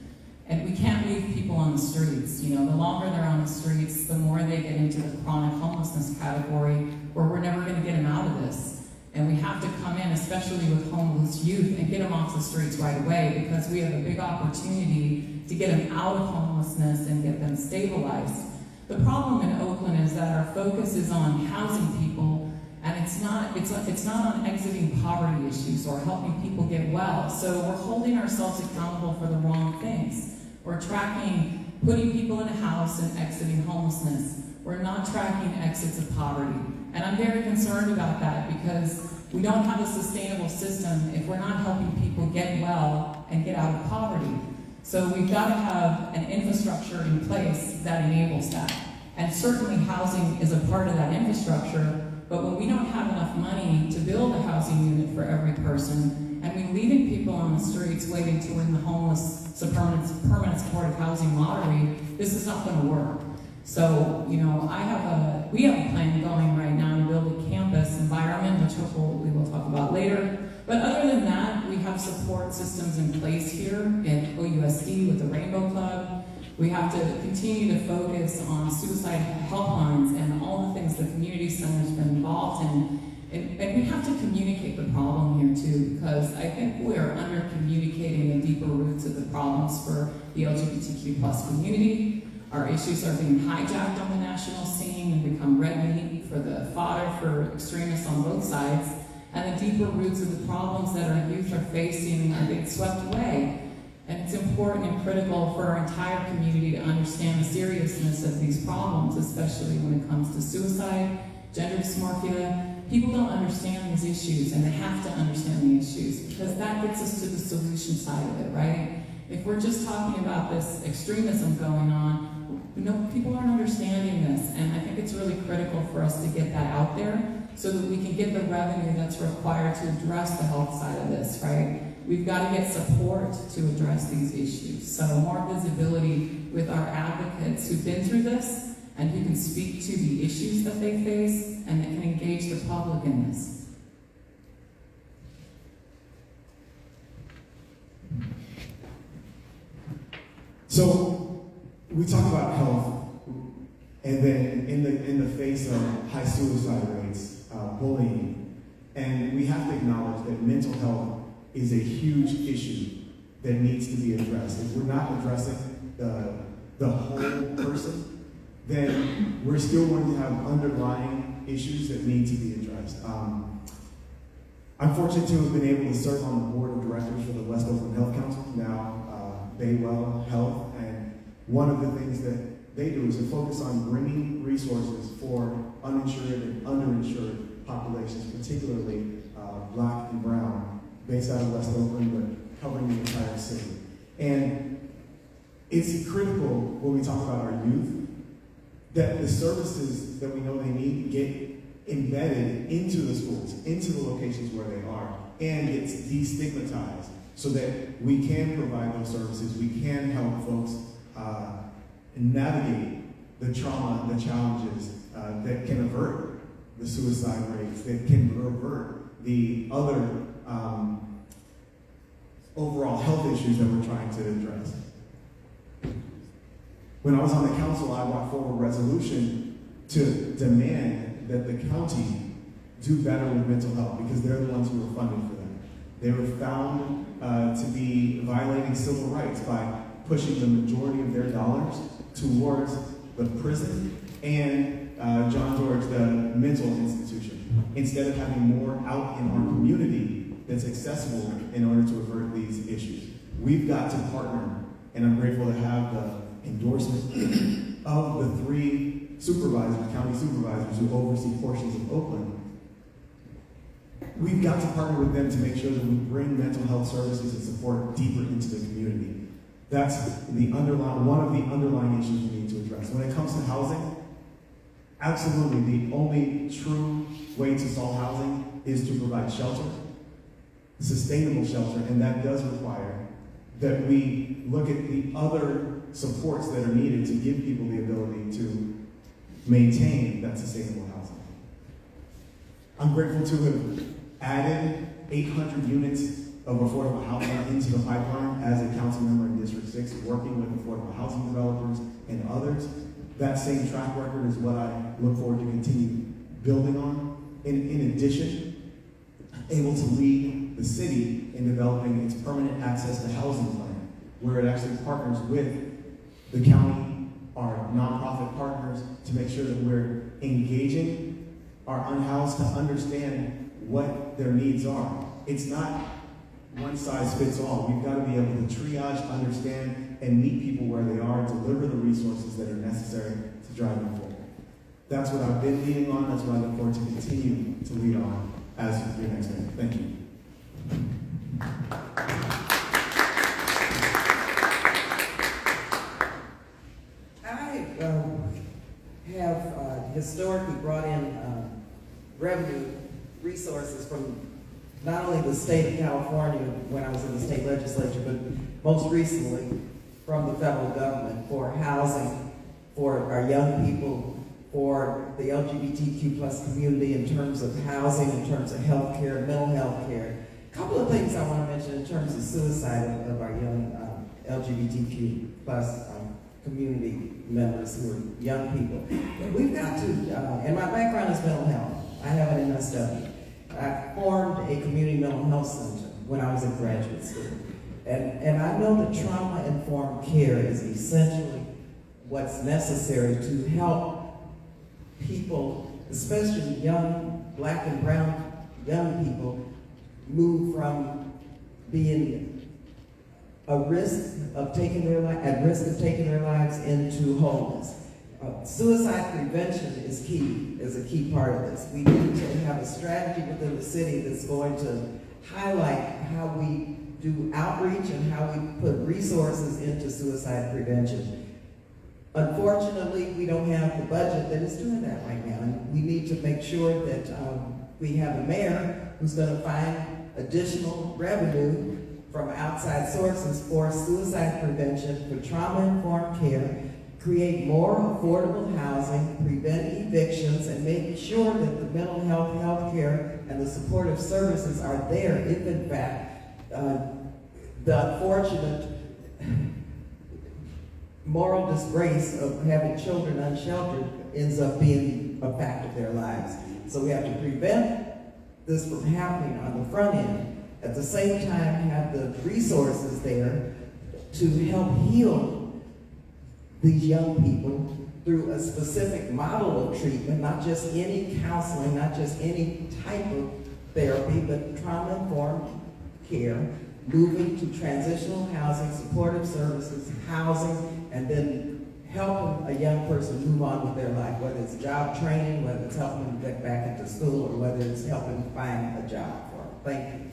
And we can't leave people on the streets. The longer they're on the streets, the more they get into the chronic homelessness category, where we're never going to get them out of this. And we have to come in, especially with homeless youth, and get them off the streets right away, because we have a big opportunity to get them out of homelessness and get them stabilized. The problem in Oakland is that our focus is on housing people, and it's not on exiting poverty issues or helping people get well. So we're holding ourselves accountable for the wrong things. We're tracking putting people in a house and exiting homelessness. We're not tracking exits of poverty. And I'm very concerned about that because we don't have a sustainable system if we're not helping people get well and get out of poverty. So we've got to have an infrastructure in place that enables that. And certainly housing is a part of that infrastructure, but when we don't have enough money to build a housing unit for every person, and we're leaving people on the streets waiting to win the homeless permanent supportive housing lottery, this is not going to work. So, we have a plan going right now to build a campus environment, which hopefully we will talk about later. But other than that, we have have support systems in place here at OUSD with the Rainbow Club. We have to continue to focus on suicide helplines and all the things the community center's been involved in. And we have to communicate the problem here too, because I think we're under communicating the deeper roots of the problems for the LGBTQ plus community. Our issues are being hijacked on the national scene and become red meat for the fodder for extremists on both sides. And the deeper roots of the problems that our youth are facing are being swept away. And it's important and critical for our entire community to understand the seriousness of these problems, especially when it comes to suicide, gender dysmorphia. People don't understand these issues, and they have to understand the issues, because that gets us to the solution side of it, right? If we're just talking about this extremism going on, people aren't understanding this, and I think it's really critical for us to get that out there so that we can get the revenue that's required to address the health side of this, right? We've got to get support to address these issues. So more visibility with our advocates who've been through this and who can speak to the issues that they face and that can engage the public in this. So we talk about health, and then in the face of high suicide rates, bullying, and we have to acknowledge that mental health is a huge issue that needs to be addressed. If we're not addressing the whole person, then we're still going to have underlying issues that need to be addressed. I'm fortunate to have been able to serve on the board of directors for the West Oakland Health Council, now Baywell Health, and one of the things that they do is to focus on bringing resources for uninsured and underinsured populations, particularly Black and brown, based out of West Oakland, but covering the entire city. And it's critical when we talk about our youth that the services that we know they need get embedded into the schools, into the locations where they are, and it's destigmatized so that we can provide those services, we can help folks navigate the trauma and the challenges that can avert the suicide rates, that can avert the other overall health issues that we're trying to address. When I was on the council, I brought forward a resolution to demand that the county do better with mental health because they're the ones who were funded for that. They were found to be violating civil rights by pushing the majority of their dollars towards the prison and John George, the mental institution, instead of having more out in our community that's accessible in order to avert these issues. We've got to partner, and I'm grateful to have the endorsement of the 3 supervisors, county supervisors who oversee portions of Oakland. We've got to partner with them to make sure that we bring mental health services and support deeper into the community. That's one of the underlying issues we need to address. When it comes to housing, absolutely the only true way to solve housing is to provide shelter, sustainable shelter, and that does require that we look at the other supports that are needed to give people the ability to maintain that sustainable housing. I'm grateful to have added 800 units of affordable housing into the pipeline as a council member in District 6, working with affordable housing developers and others. That same track record is what I look forward to continue building on. In addition, able to lead the city in developing its permanent access to housing plan, where it actually partners with the county, our nonprofit partners, to make sure that we're engaging our unhoused to understand what their needs are. It's not one size fits all. We've got to be able to triage, understand, and meet people where they are, deliver the resources that are necessary to drive them forward. That's what I've been leading on. That's what I look forward to continue to lead on as your next mayor. Thank you. I have historically brought in revenue resources from not only the state of California when I was in the state legislature, but most recently from the federal government for housing for our young people, for the LGBTQ plus community in terms of housing, in terms of health care, mental health care. A couple of things things I want to mention in terms of suicide of our young LGBTQ plus community members who are young people. We've got to, and my background is mental health. I have an MSW. I formed a community mental health center when I was in graduate school. And I know that trauma-informed care is essentially what's necessary to help people, especially young Black and brown young people, move from being at risk of taking their lives into wholeness. Suicide prevention is a key part of this. We need to have a strategy within the city that's going to highlight how we do outreach and how we put resources into suicide prevention. Unfortunately, we don't have the budget that is doing that right now, and we need to make sure that we have a mayor who's going to find additional revenue from outside sources for suicide prevention, for trauma-informed care, create more affordable housing, prevent evictions, and make sure that the mental health care and the supportive services are there if, in fact, the unfortunate moral disgrace of having children unsheltered ends up being a fact of their lives. So we have to prevent this from happening on the front end. At the same time, have the resources there to help heal these young people through a specific model of treatment, not just any counseling, not just any type of therapy, but trauma-informed care, moving to transitional housing, supportive services, housing, and then helping a young person move on with their life, whether it's job training, whether it's helping them get back into school, or whether it's helping them find a job for them. Thank you.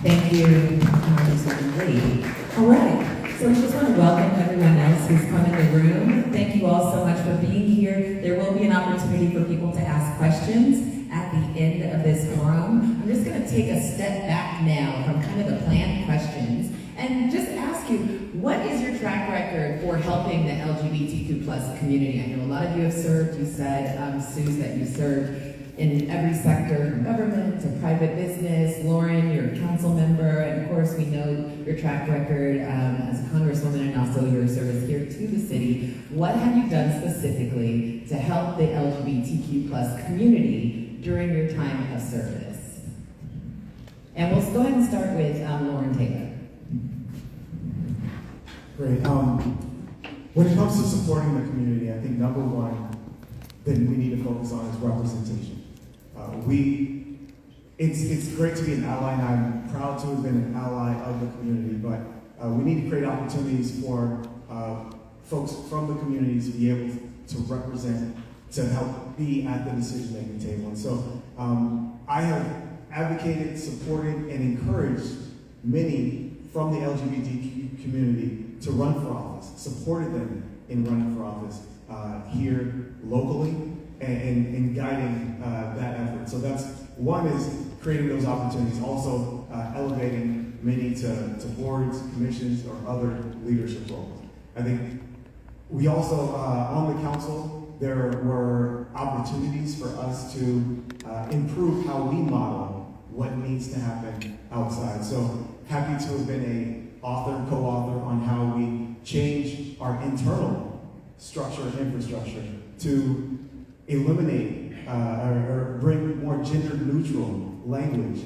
Thank you, Congresswoman Lee. All right, so we just want to welcome everyone else who's come in the room. Thank you all so much for being here. There will be an opportunity for people to ask questions at the end of this forum. I'm just going to take a step back now from kind of the planned questions and just ask you, what is your track record for helping the LGBTQ plus community? I know a lot of you have served. You said, Suze, that you served in every sector, from government to private business. Loren, you're a council member, and of course we know your track record as a congresswoman and also your service here to the city. What have you done specifically to help the LGBTQ plus community during your time of service? And we'll go ahead and start with Loren Taylor. Great. When it comes to supporting the community, I think number one that we need to focus on is representation. It's great to be an ally, and I'm proud to have been an ally of the community, but we need to create opportunities for folks from the community to be able to represent, to help be at the decision-making table. And so I have advocated, supported, and encouraged many from the LGBTQ community to run for office, supported them in running for office here locally, and guiding that effort. So that's one, is creating those opportunities, also elevating many to boards, commissions, or other leadership roles. I think we also, on the council, there were opportunities for us to improve how we model what needs to happen outside. So happy to have been an author, co-author on how we change our internal structure and infrastructure to eliminate or bring more gender-neutral language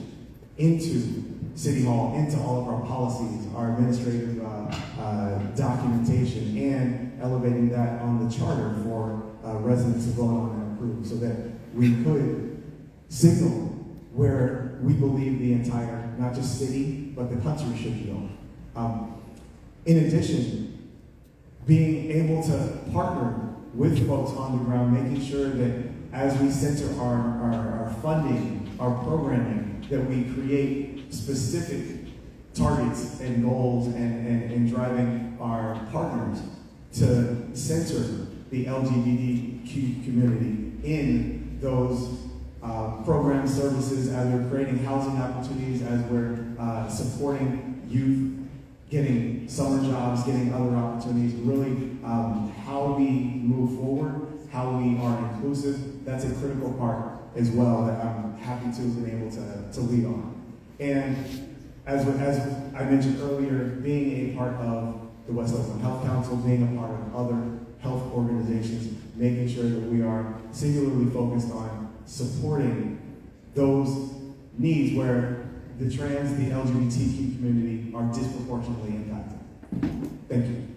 into City Hall, into all of our policies, our administrative documentation, and elevating that on the charter for residents to vote on and approve, so that we could signal where we believe the entire, not just city, but the country should go. In addition, being able to partner with folks on the ground, making sure that as we center our funding, our programming, that we create specific targets and goals and driving our partners to center the LGBTQ community in those program services, as we're creating housing opportunities, as we're supporting youth getting summer jobs, getting other opportunities, really how we move forward, how we are inclusive. That's a critical part as well that I'm happy to have been able to lead on. And as I mentioned earlier, being a part of the West Oakland Health Council, being a part of other health organizations, making sure that we are singularly focused on supporting those needs where the trans, the LGBTQ community are disproportionately impacted. Thank you.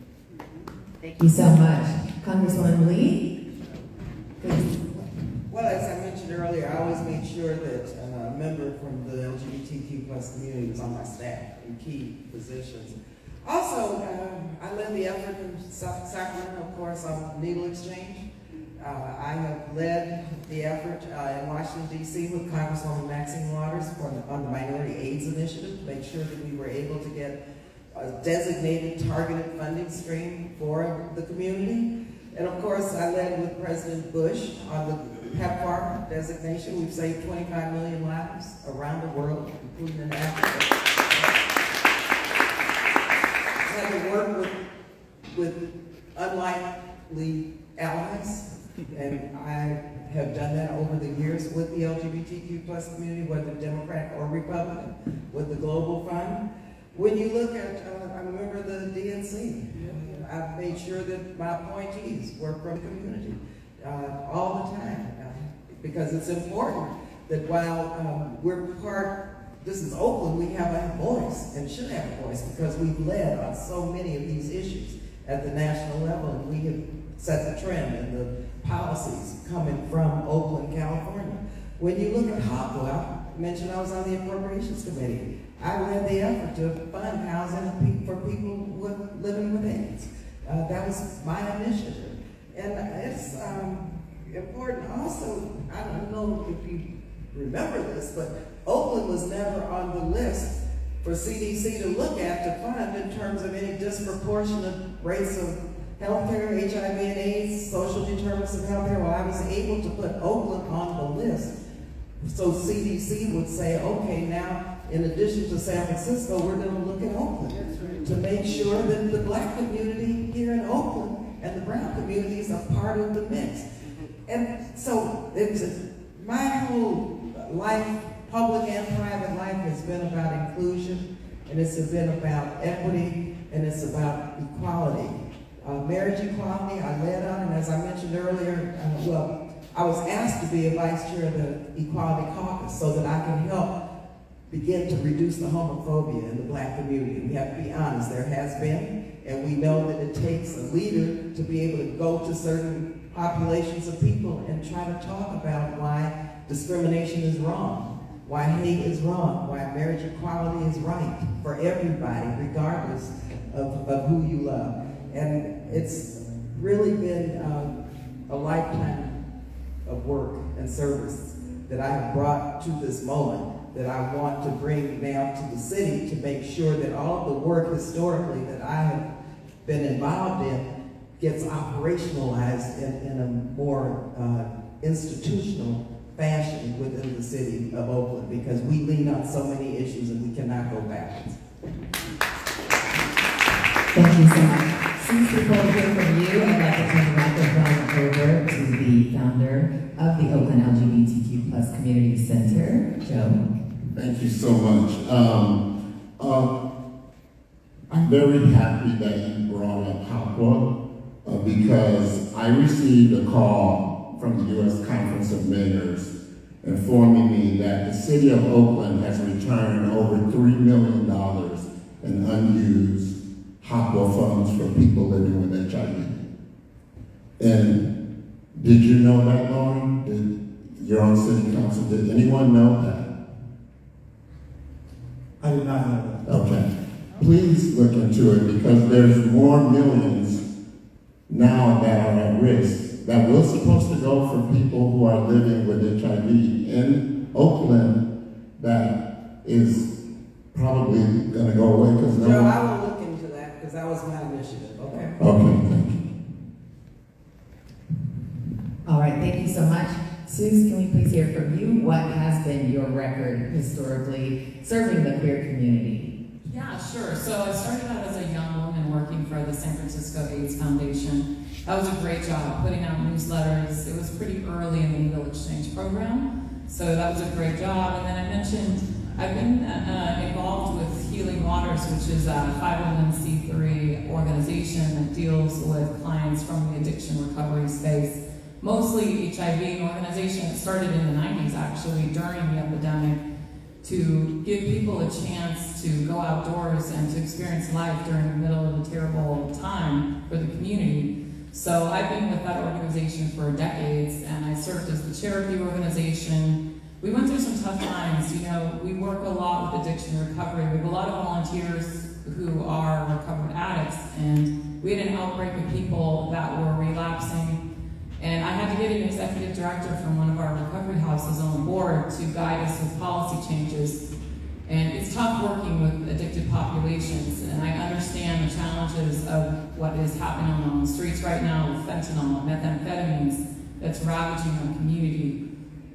Thank you so much. Congresswoman Lee? Please. Well, as I mentioned earlier, I always make sure that a member from the LGBTQ plus community was on my staff in key positions. Also, I led the effort in Sacramento, of course, on needle exchange. I have led the effort in Washington, D.C. with Congresswoman Maxine Waters on the Minority AIDS Initiative to make sure that we were able to get a designated, targeted funding stream for the community. And of course, I led with President Bush on the PEPFAR designation. We've saved 25 million lives around the world, including in Africa. I had to work with unlikely allies, and I have done that over the years with the LGBTQ plus community, whether Democrat or Republican, with the Global Fund. When you look at, I remember the DNC, I've made sure that my appointees work from the community all the time, because it's important that while we're part, this is Oakland, we have a voice and should have a voice because we've led on so many of these issues at the national level, and we have set the trend and the policies coming from Oakland, California. When you look at HOPWA, I mentioned I was on the Appropriations Committee. I led the effort to fund housing for people living with AIDS. That was my initiative. And it's important also, I don't know if you remember this, but Oakland was never on the list for CDC to look at to fund in terms of any disproportionate rates of healthcare, HIV and AIDS, social determinants of healthcare. Well, I was able to put Oakland on the list. So CDC would say, okay, now in addition to San Francisco, we're going to look at Oakland to make sure that the Black community here in Oakland and the brown communities are part of the mix. And so my whole life, public and private life, has been about inclusion, and it's been about equity, and it's about equality. Marriage equality, I led on, and as I mentioned earlier, I was asked to be a vice chair of the Equality Caucus so that I can help begin to reduce the homophobia in the Black community. We have to be honest, there has been, and we know that it takes a leader to be able to go to certain populations of people and try to talk about why discrimination is wrong, why hate is wrong, why marriage equality is right for everybody, regardless of who you love. And it's really been a lifetime of work and service that I have brought to this moment that I want to bring now to the city to make sure that all of the work historically that I have been involved in gets operationalized in a more institutional fashion within the city of Oakland, because we lean on so many issues and we cannot go backwards. Thank you so much. Since before we hear from you, I'd like to turn the microphone over to the founder of the Oakland LGBTQ plus Community Center, Joe. Thank you so much. I'm very happy that you brought up HOPWA because I received a call from the U.S. Conference of Mayors informing me that the city of Oakland has returned over $3 million in unused HOPWA funds for people living with HIV. And did you know that, Loren? Did your own city council, did anyone know that? I did not know that. Okay. Please look into it because there's more millions now that are at risk that were supposed to go for people who are living with HIV in Oakland that is probably going to go away because no Joe, one... I will look into that because that was my initiative, okay? Okay, thank you. All right, thank you so much. Suze, can we please hear from you? What has been your record historically serving the queer community? Yeah, sure. So I started out as a young woman working for the San Francisco AIDS Foundation. That was a great job, putting out newsletters. It was pretty early in the needle exchange program, so that was a great job. And then I mentioned I've been involved with Waters, which is a 501c3 organization that deals with clients from the addiction recovery space, mostly HIV, an organization that started in the 90s actually during the epidemic to give people a chance to go outdoors and to experience life during the middle of a terrible time for the community. So I've been with that organization for decades, and I served as the chair of the organization. We went through some tough times. You know, we work a lot with addiction recovery. We have a lot of volunteers who are recovered addicts, and we had an outbreak of people that were relapsing. And I had to get an executive director from one of our recovery houses on the board to guide us with policy changes. And it's tough working with addicted populations, and I understand the challenges of what is happening on the streets right now with fentanyl, methamphetamines, that's ravaging our community.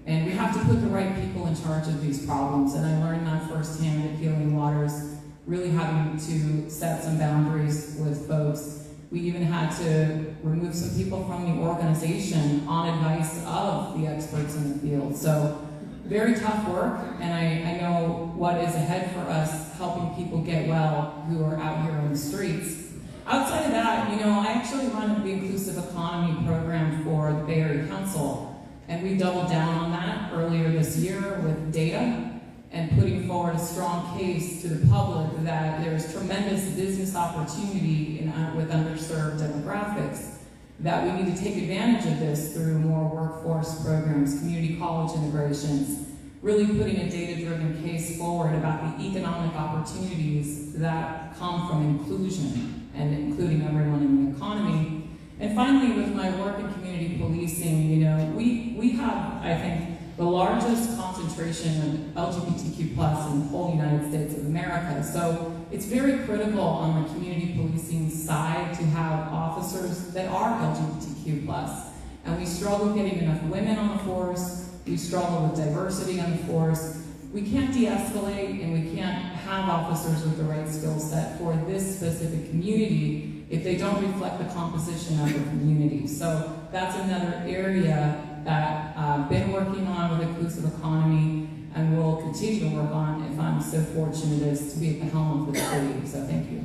And we have to put the right people in charge of these problems, and I learned that firsthand at Healing Waters, really having to set some boundaries with folks. We even had to remove some people from the organization on advice of the experts in the field. So very tough work, and I know what is ahead for us helping people get well who are out here on the streets. Outside of that, you know, I actually run the Inclusive Economy program for the Bay Area Council, and we doubled down on that earlier this year with data and putting forward a strong case to the public that there's tremendous business opportunity with underserved demographics, that we need to take advantage of this through more workforce programs, community college integrations, really putting a data-driven case forward about the economic opportunities that come from inclusion and including everyone in the economy. And finally, with my work in community policing, you know, we have, I think, the largest concentration of LGBTQ plus in the whole United States of America. So it's very critical on the community policing side to have officers that are LGBTQ plus. And we struggle getting enough women on the force. We struggle with diversity on the force. We can't de-escalate, and we can't have officers with the right skill set for this specific community if they don't reflect the composition of the community. So that's another area that I've been working on with Inclusive Economy and will continue to work on if I'm so fortunate as to be at the helm of the city. So thank you.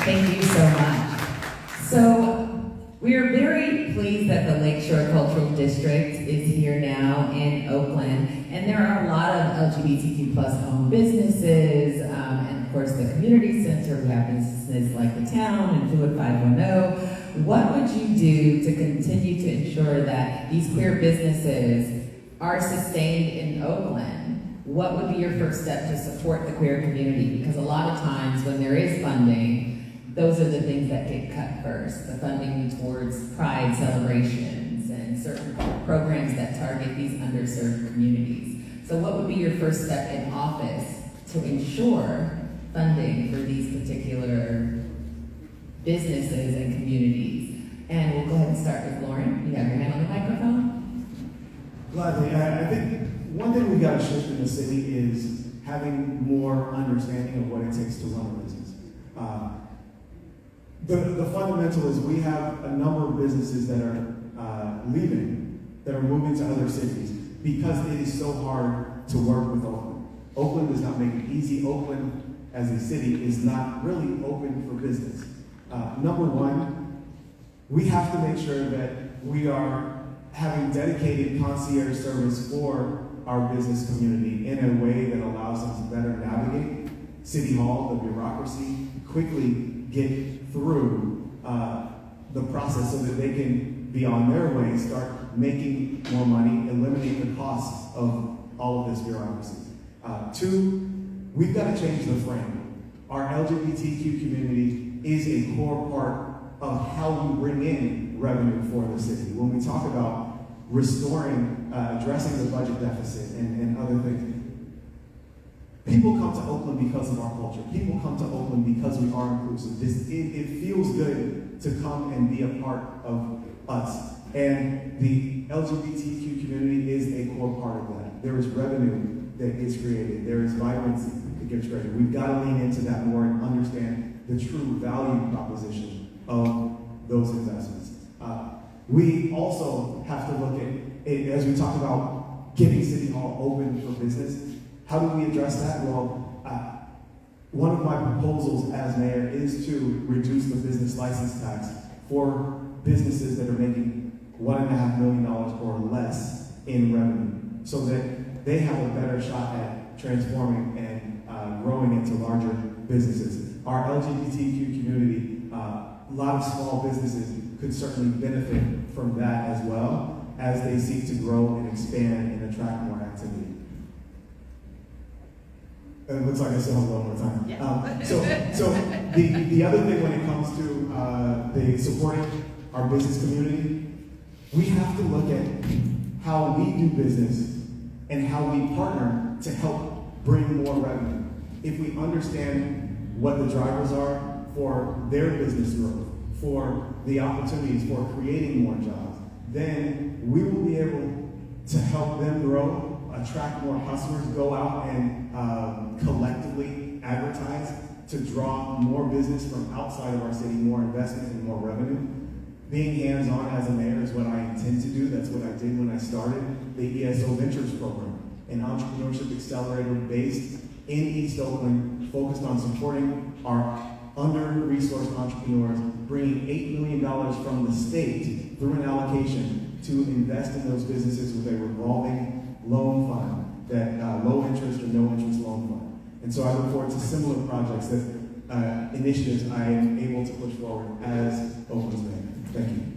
Thank you so much. So we are very pleased that the Lakeshore Cultural District is here now in Oakland, and there are a lot of LGBTQ plus owned businesses, and of course the community center. We have businesses like the town and Fluid 510. What would you do to continue to ensure that these queer businesses are sustained in Oakland? What would be your first step to support the queer community? Because a lot of times when there is funding, those are the things that get cut first. The funding towards pride celebrations and certain programs that target these underserved communities. So what would be your first step in office to ensure funding for these particular businesses and communities? And we'll go ahead and start with Loren. You have your hand on the microphone. Gladly. I think one thing we've got to shift in the city is having more understanding of what it takes to run a business. The fundamental is we have a number of businesses that are leaving, that are moving to other cities because it is so hard to work with Oakland. Oakland does not make it easy. Oakland as a city is not really open for business. Number one, we have to make sure that we are having dedicated concierge service for our business community in a way that allows them to better navigate City Hall, the bureaucracy, quickly get through the process so that they can be on their way, start making more money, eliminate the costs of all of this bureaucracy. Two, we've got to change the frame. Our LGBTQ community is a core part of how we bring in revenue for the city. When we talk about restoring, addressing the budget deficit and other things, people come to Oakland because of our culture. People come to Oakland because we are inclusive. It feels good to come and be a part of us. And the LGBTQ community is a core part of that. There is revenue that gets created. There is vibrancy that gets created. We've got to lean into that more and understand the true value proposition of those investments. We also have to look at, as we talk about getting City Hall open for business, How do we address that? Well, one of my proposals as mayor is to reduce the business license tax for businesses that are making $1.5 million or less in revenue, so that they have a better shot at transforming and growing into larger businesses. Our LGBTQ community, a lot of small businesses could certainly benefit from that as well as they seek to grow and expand and attract more activity. It looks like I still have one more time. Yeah. So the other thing when it comes to the supporting our business community, we have to look at how we do business and how we partner to help bring more revenue. If we understand what the drivers are for their business growth, for the opportunities for creating more jobs, then we will be able to help them grow, attract more customers, go out and collectively advertise to draw more business from outside of our city, more investment and more revenue. Being hands-on as a mayor is what I intend to do. That's what I did when I started the ESO Ventures program, an entrepreneurship accelerator based in East Oakland, focused on supporting our under-resourced entrepreneurs, bringing $8 million from the state through an allocation to invest in those businesses with a revolving loan fund, that low interest or no interest loan fund. And so I look forward to similar projects, initiatives I am able to push forward as Oakland's mayor. Thank you.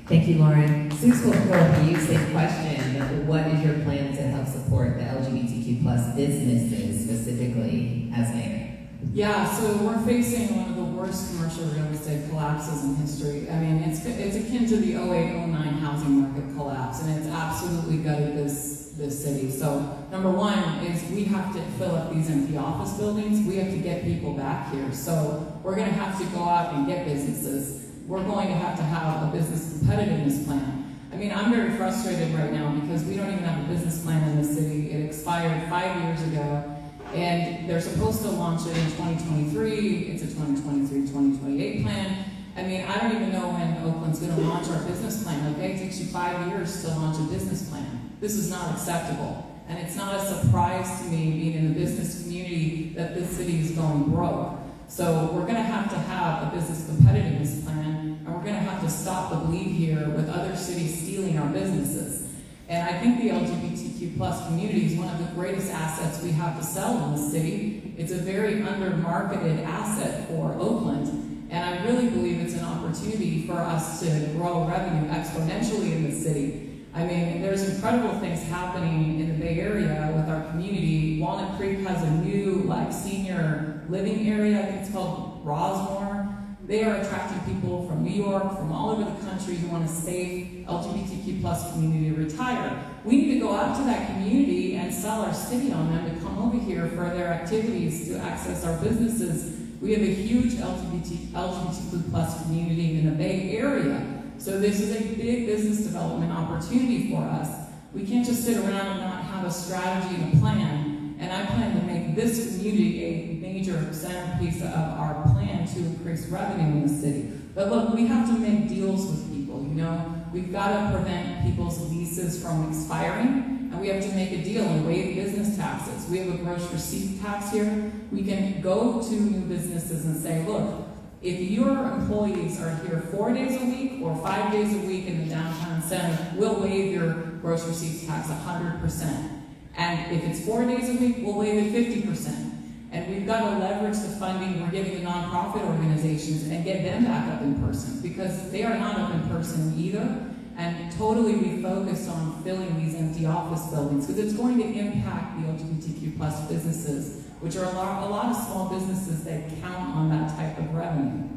Thank you, Loren. Suze, will go for you. Same question. What is your plan to help support the LGBTQ plus businesses specifically as mayor? Yeah, so we're facing one of the worst commercial real estate collapses in history. I mean, it's akin to the 08-09 housing market collapse, and it's absolutely gutted this city. So number one is we have to fill up these empty office buildings. We have to get people back here. So we're going to have to go out and get businesses. We're going to have a business competitiveness plan. I mean, I'm very frustrated right now because we don't even have a business plan in the city. It expired 5 years ago, and they're supposed to launch it in 2023. It's a 2023-2028 plan. I mean, I don't even know when Oakland's going to launch our business plan, okay? It takes you 5 years to launch a business plan. This is not acceptable. And it's not a surprise to me, being in the business community, that this city is going broke. So we're going to have a business competitiveness plan, and we're going to have to stop the bleed here with other cities stealing our businesses. And I think the LGBTQ plus community is one of the greatest assets we have to sell in the city. It's a very under-marketed asset for Oakland, and I really believe it's an opportunity for us to grow revenue exponentially in the city. I mean, there's incredible things happening in the Bay Area with our community. Walnut Creek has a new senior living area. I think it's called Rossmore. They are attracting people from New York, from all over the country who want a safe LGBTQ plus community to retire. We need to go out to that community and sell our city on them to come over here for their activities, to access our businesses. We have a huge LGBTQ plus community in the Bay Area. So this is a big business development opportunity for us. We can't just sit around and not have a strategy and a plan. And I plan to make this community a major centerpiece of our plan to increase revenue in the city. But look, we have to make deals with people, you know. We've got to prevent people's leases from expiring, and we have to make a deal and waive business taxes. We have a gross receipt tax here. We can go to new businesses and say, look, if your employees are here 4 days a week or 5 days a week in the downtown center, we'll waive your gross receipts tax 100%. And if it's 4 days a week, we'll waive it 50%. And we've got to leverage the funding we're giving to nonprofit organizations and get them back up in person, because they are not up in person either. And totally be focused on filling these empty office buildings, because it's going to impact the LGBTQ plus businesses, which are a lot of small businesses that count on that type of revenue.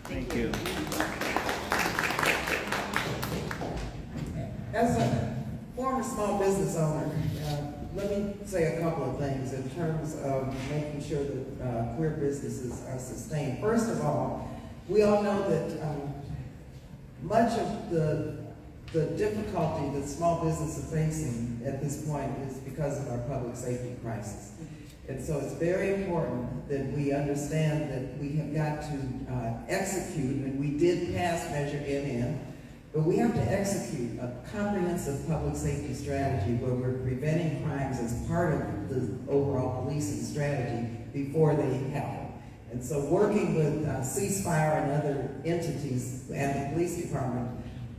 Thank you. As a former small business owner, let me say a couple of things in terms of making sure that queer businesses are sustained. First of all, we all know that much of the difficulty that small businesses are facing at this point is because of our public safety crisis. And so it's very important that we understand that we have got to execute, and we did pass Measure NN, but we have to execute a comprehensive public safety strategy where we're preventing crimes as part the overall policing strategy before they happen. And so working with ceasefire and other entities and the police department,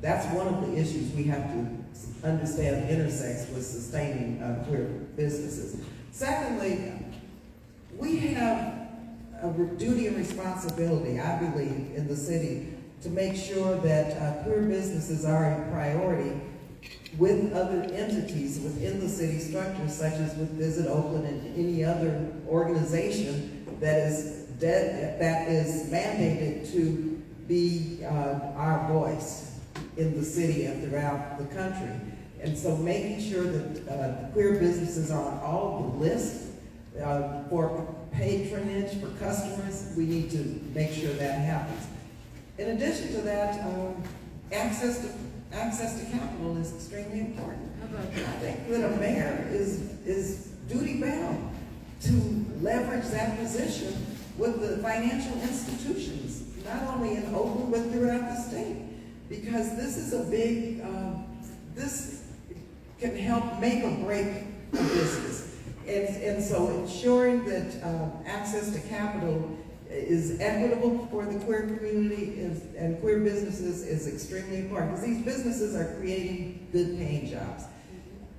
that's one of the issues we have to understand intersects with sustaining queer businesses. Secondly, we have a duty and responsibility, I believe, in the city to make sure that queer businesses are a priority with other entities within the city structure, such as with Visit Oakland and any other organization that is mandated to be our voice in the city and throughout the country. And so making sure that queer businesses are on all the lists for patronage, for customers, we need to make sure that happens. In addition to that, access to capital is extremely important. I think that a mayor is duty bound to leverage that position with the financial institutions, not only in Oakland, but throughout the state. Because this is a big, this can help make or break a business. And so ensuring that access to capital is equitable for the queer community and queer businesses is extremely important, because these businesses are creating good paying jobs.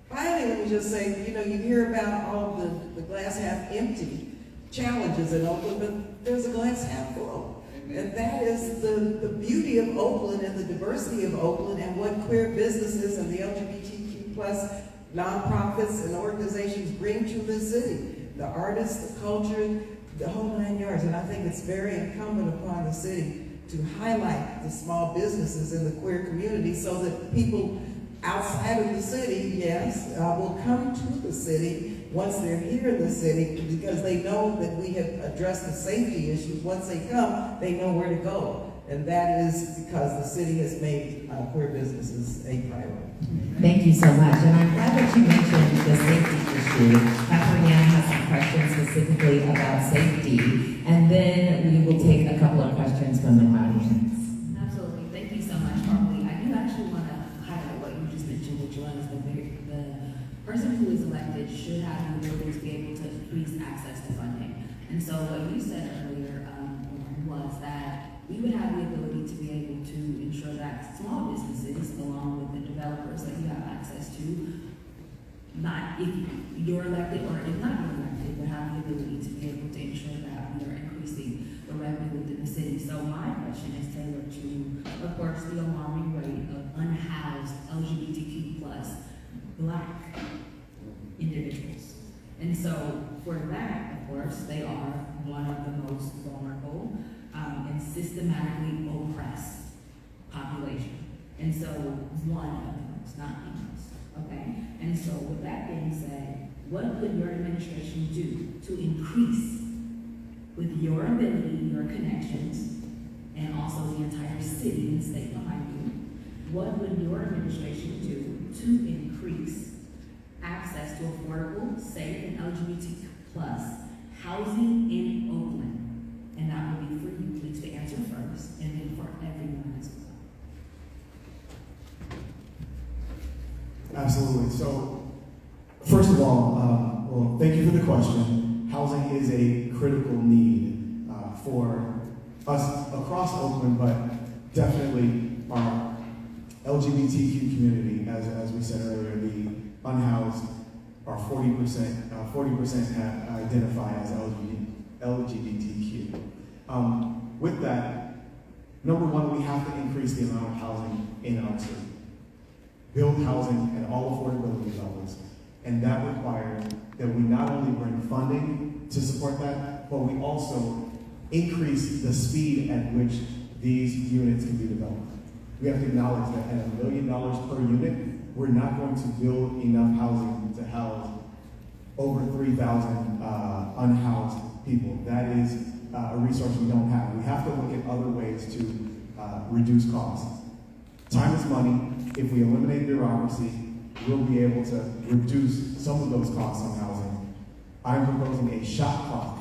Finally, let me just say, you hear about all of the glass half empty challenges in Oakland, but there's a glass half full. And that is the beauty of Oakland and the diversity of Oakland and what queer businesses and the LGBTQ plus nonprofits and organizations bring to this city. The artists, the culture, the whole 9 yards. And I think it's very incumbent upon the city to highlight the small businesses in the queer community so that people outside of the city, yes, will come to the city once they're here in the city, because they know that we have addressed the safety issues. Once they come, they know where to go. And that is because the city has made queer businesses a priority. Thank you so much. And I'm glad that you mentioned the safety issue. Dr. Yan has some questions specifically about safety. And then we will take a couple of questions from the audience. Absolutely. Thank you so much, BarbaraLee. I do actually want to highlight what you just mentioned, which was the person who is elected should have the ability to be able to increase access to funding. And so what you said earlier was that we would have the ability to be able to ensure that small businesses, along with the developers that you have access to, not if you're elected or if not you're elected, but have the ability to be able to ensure that we are increasing the revenue within the city. So my question is tailored to, of course, the alarming rate of unhoused LGBTQ plus Black individuals. And so for that, of course, they are one of the most vulnerable and systematically oppressed population. And so one of the most, not the most, okay? And so with that being said, what could your administration do to increase, with your ability, your connections, and also the entire city and state behind you, what would your administration do to increase access to affordable, safe, and LGBTQ plus housing in Oakland? And that will be for you, please, to answer first, and then for everyone as well. Absolutely. So, first of all, well, thank you for the question. Housing is a critical need for us across Oakland, but definitely our LGBTQ community, as we said earlier, the unhoused are 40% identify as LGBTQ. With that, number one, we have to increase the amount of housing in our city. Build housing at all affordability levels. And that requires that we not only bring funding to support that, but we also increase the speed at which these units can be developed. We have to acknowledge that at $1 million per unit, we're not going to build enough housing to house over 3,000 unhoused people. That is a resource we don't have. We have to look at other ways to reduce costs. Time is money. If we eliminate bureaucracy, we'll be able to reduce some of those costs on housing. I'm proposing a shot clock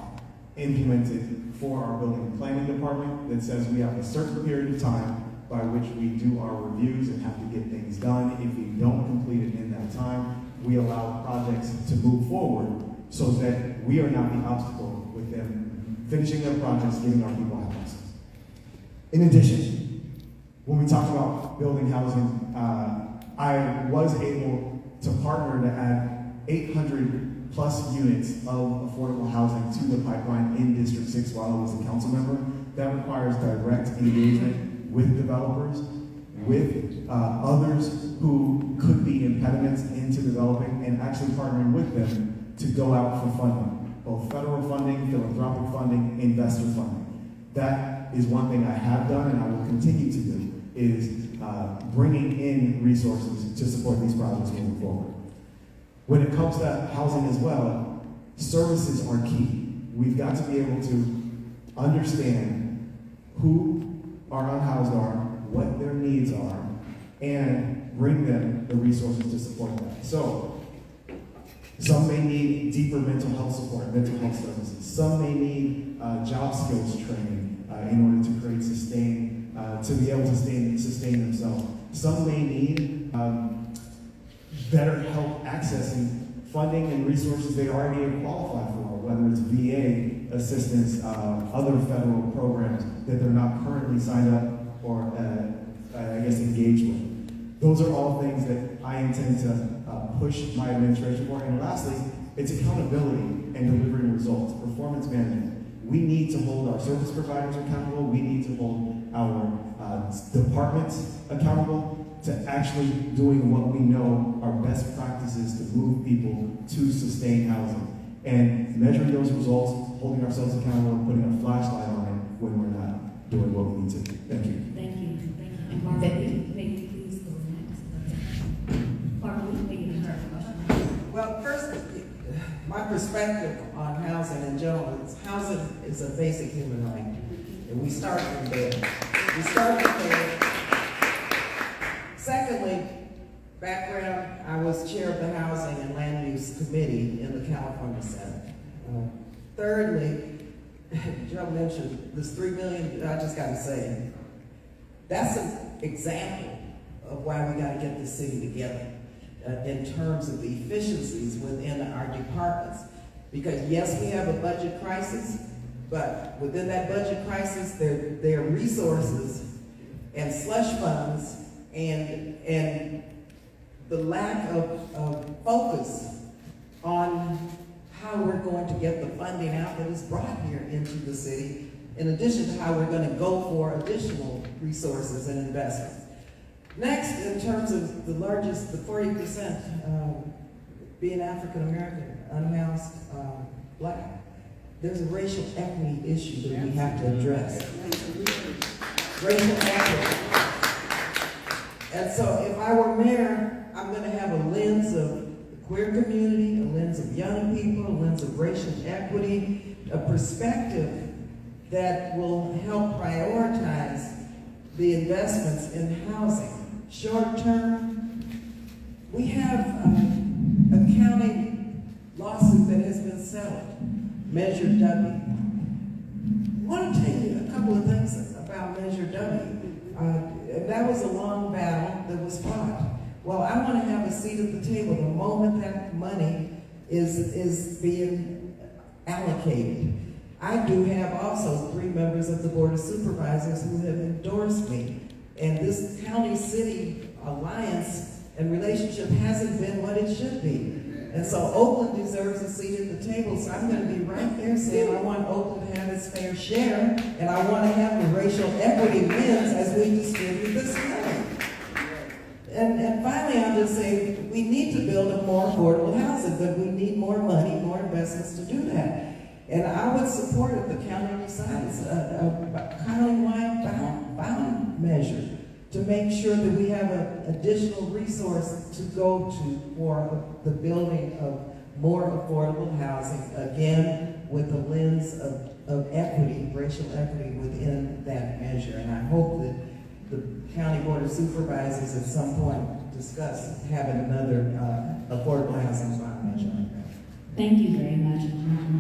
implemented for our building and planning department that says we have a certain period of time by which we do our reviews and have to get things done. If we don't complete it in that time, we allow projects to move forward so that we are not the obstacle with them finishing their projects, giving our people houses. In addition, when we talk about building housing, I was able to partner to add 800 plus units of affordable housing to the pipeline in District 6 while I was a council member. That requires direct engagement with developers, with others who could be impediments into developing, and actually partnering with them to go out for funding, both federal funding, philanthropic funding, investor funding. That is one thing I have done and I will continue to do, is bringing in resources to support these projects moving forward. When it comes to housing as well, services are key. We've got to be able to understand who our unhoused are, what their needs are, and bring them the resources to support that. So, some may need deeper mental health support, mental health services. Some may need job skills training in order to create to be able to sustain themselves. Some may need better help accessing funding and resources they already are qualified for, whether it's VA assistance, other federal programs that they're not currently signed up or, engaged with. Those are all things that I intend to push my administration for. And lastly, it's accountability and delivering results, performance management. We need to hold our service providers accountable. We need to hold our departments accountable to actually doing what we know are best practices to move people to sustain housing. And measuring those results, holding ourselves accountable, and putting a flashlight on it when we're not doing what we need to. Thank you. Thank you. And BarbaraLee, may you please go next? BarbaraLee, may you have a question? Well, first, my perspective on housing in general is housing is a basic human right. And we start from there. Secondly, background, I was chair of the Housing and Land Use Committee in the California Senate. Thirdly, Joe mentioned this $3 million, I just gotta say, that's an example of why we gotta get this city together in terms of the efficiencies within our departments. Because yes, we have a budget crisis, but within that budget crisis, there are resources and slush funds and the lack of focus on how we're going to get the funding out that is brought here into the city, in addition to how we're going to go for additional resources and investments. Next, in terms of the 40% being African American, unhoused, Black, there's a racial equity issue that we have to address. Racial equity. And so if I were mayor, I'm going to have a lens of the queer community, a lens of young people, a lens of racial equity, a perspective that will help prioritize the investments in housing. Short term, we have a county lawsuit that has been settled, Measure W. I want to tell you a couple of things about Measure W. That was a long battle that was fought. Well, I want to have a seat at the table the moment that money is being allocated. I do have also 3 members of the Board of Supervisors who have endorsed me. And this county-city alliance and relationship hasn't been what it should be. And so Oakland deserves a seat at the table, so I'm going to be right there saying I want Oakland to have its fair share, and I want to have the racial equity wins as we distribute this money. And finally, I'll just say we need to build a more affordable housing, but we need more money, more investments to do that. And I would support if the county decides a county-wide bound measure to make sure that we have an additional resource to go to for the building of more affordable housing, again, with the lens of equity, racial equity within that measure. And I hope that the County Board of Supervisors at some point discuss having another affordable housing bond measure. Thank you very much.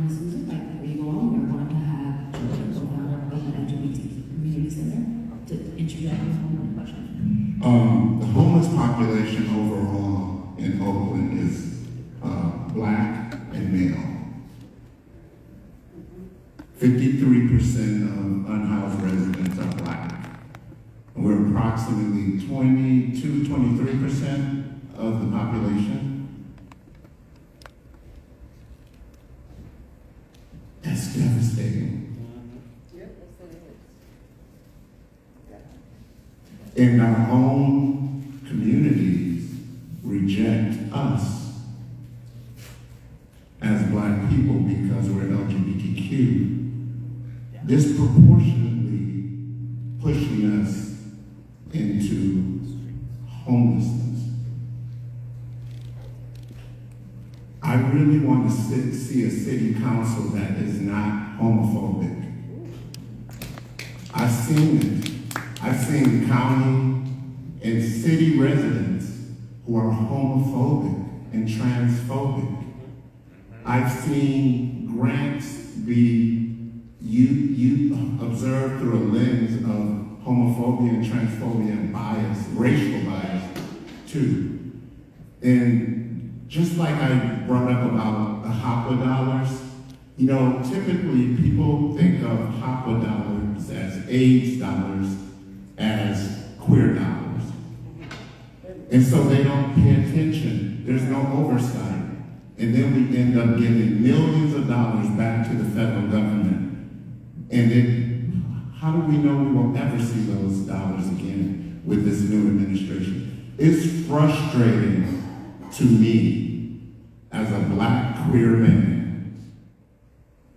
Susan, like that we go on, we're going to have the co-founder of the LGBT Community Center to interject with one more question. The homeless population overall in Oakland is Black and male. 53% of unhoused residents are Black. And we're approximately 23% of the population. That's devastating. And our own communities reject us as Black people because we're LGBTQ, disproportionately pushing us into homelessness. I really want to see a city council that is not homophobic. I've seen it. I've seen county and city residents who are homophobic and transphobic. I've seen grants be observed through a lens of homophobia and transphobia and bias, racial bias, too. And just like I brought up about the HOPWA dollars, you know, typically people think of HOPWA dollars as AIDS dollars, as queer dollars. And so they don't pay attention. There's no oversight. And then we end up giving millions of dollars back to the federal government. And then, how do we know we won't ever see those dollars again with this new administration? It's frustrating to me as a Black queer man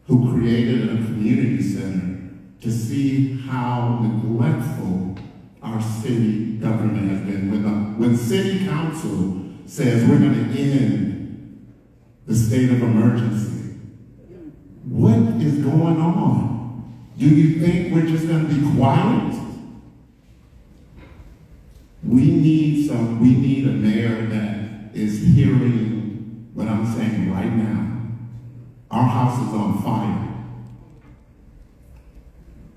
who created a community center to see how neglectful our city government has been. When city council says we're going to end the state of emergency, what is going on? Do you think we're just going to be quiet? We need a mayor that is hearing what I'm saying right now. Our house is on fire.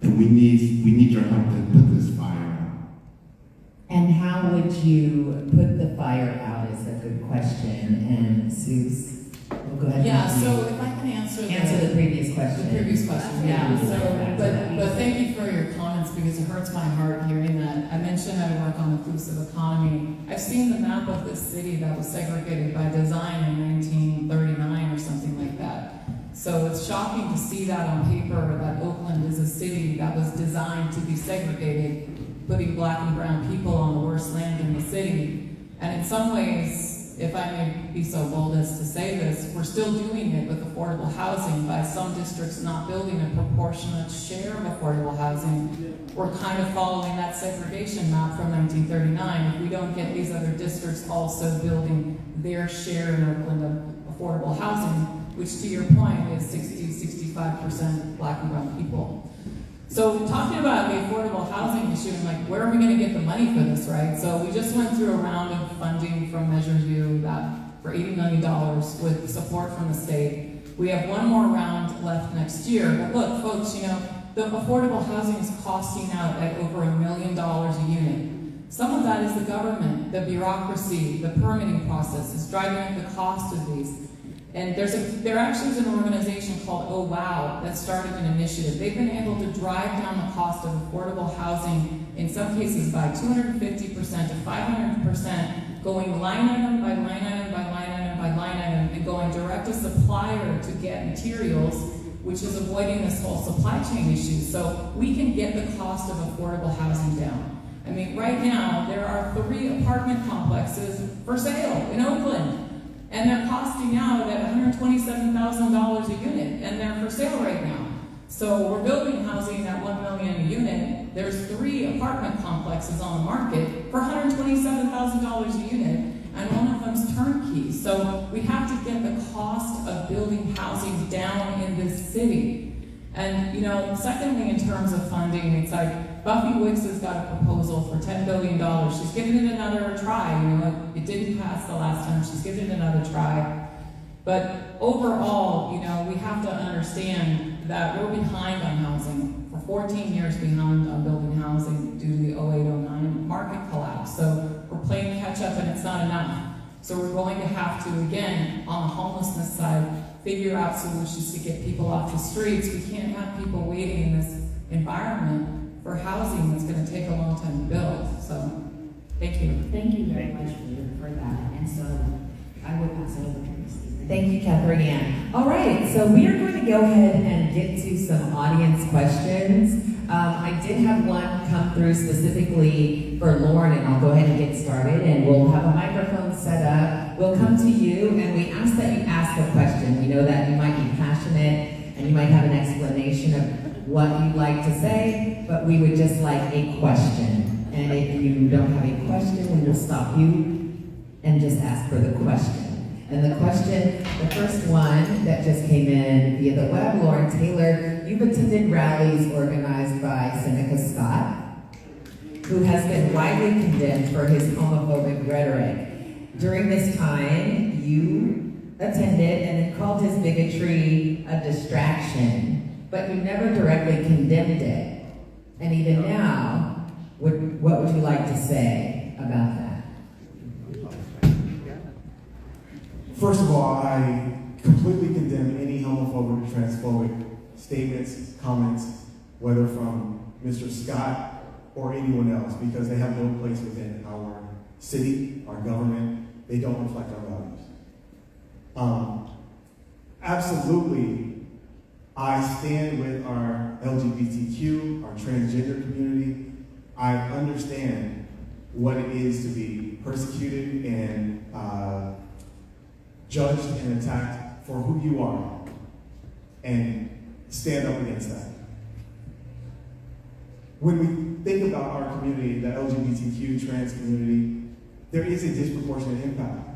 And we need your help to put this fire out. And how would you put the fire out is a good question. And Suze, we'll go ahead. Yeah, so if I can answer the previous question. The previous question, yeah. So, but thank you for your comments because it hurts my heart hearing that. I mentioned I work on inclusive economy. I've seen the map of this city that was segregated by design in 1939 or something like that. So it's shocking to see that on paper that Oakland is a city that was designed to be segregated, putting Black and brown people on the worst land in the city. And in some ways, if I may be so bold as to say this, we're still doing it with affordable housing by some districts not building a proportionate share of affordable housing. We're kind of following that segregation map from 1939. If we don't get these other districts also building their share in Oakland of affordable housing, which to your point is 60-65% Black and brown people. So talking about the affordable housing issue and like where are we going to get the money for this, right? So we just went through a round of funding from Measure U for $80 million with support from the state. We have one more round left next year. But look, folks, you know, the affordable housing is costing out at over $1 million a unit. Some of that is the government, the bureaucracy, the permitting process is driving up the cost of these. And there actually is an organization called Oh Wow that started an initiative. They've been able to drive down the cost of affordable housing, in some cases by 250% to 500%, going line item by line item by line item by line item, and going direct to supplier to get materials, which is avoiding this whole supply chain issue. So we can get the cost of affordable housing down. I mean, right now, there are 3 apartment complexes for sale in Oakland. And they're costing out at $127,000 a unit, and they're for sale right now. So we're building housing at $1 million a unit. There's 3 apartment complexes on the market for $127,000 a unit, and one of them's turnkey. So we have to get the cost of building housing down in this city. And, you know, secondly, in terms of funding, it's like Buffy Wicks has got a proposal for $10 billion. She's giving it another try. You know, it didn't pass the last time. She's giving it another try. But overall, you know, we have to understand that we're behind on housing. We're 14 years behind on building housing due to the 08-09 market collapse. So we're playing catch up and it's not enough. So we're going to have to, again, on the homelessness side, figure out solutions to get people off the streets. We can't have people waiting in this environment for housing that's going to take a long time to build. So, thank you. Thank you very much for that. And so I will pass it over to Ms. Thank you, Catherine Ann. All right, so we are going to go ahead and get to some audience questions. I did have one come through specifically for Loren, and I'll go ahead and get started, and we'll have a microphone set up. We'll come to you, and we ask that you ask a question. We know that you might be passionate, and you might have an explanation of what you'd like to say, but we would just like a question. And if you don't have a question, we will stop you and just ask for the question. And the question, the first one that just came in via the web, Loren Taylor, you've attended rallies organized by Seneca Scott, who has been widely condemned for his homophobic rhetoric. During this time, you attended and then called his bigotry a distraction, but you never directly condemned it. And even now, what would you like to say about that? First of all, I completely condemn any homophobic or transphobic statements, comments, whether from Mr. Scott or anyone else, because they have no place within our city, our government. They don't reflect our values. Absolutely, I stand with our LGBTQ, our transgender community. I understand what it is to be persecuted and judged and attacked for who you are, and stand up against that. When we think about our community, the LGBTQ trans community, there is a disproportionate impact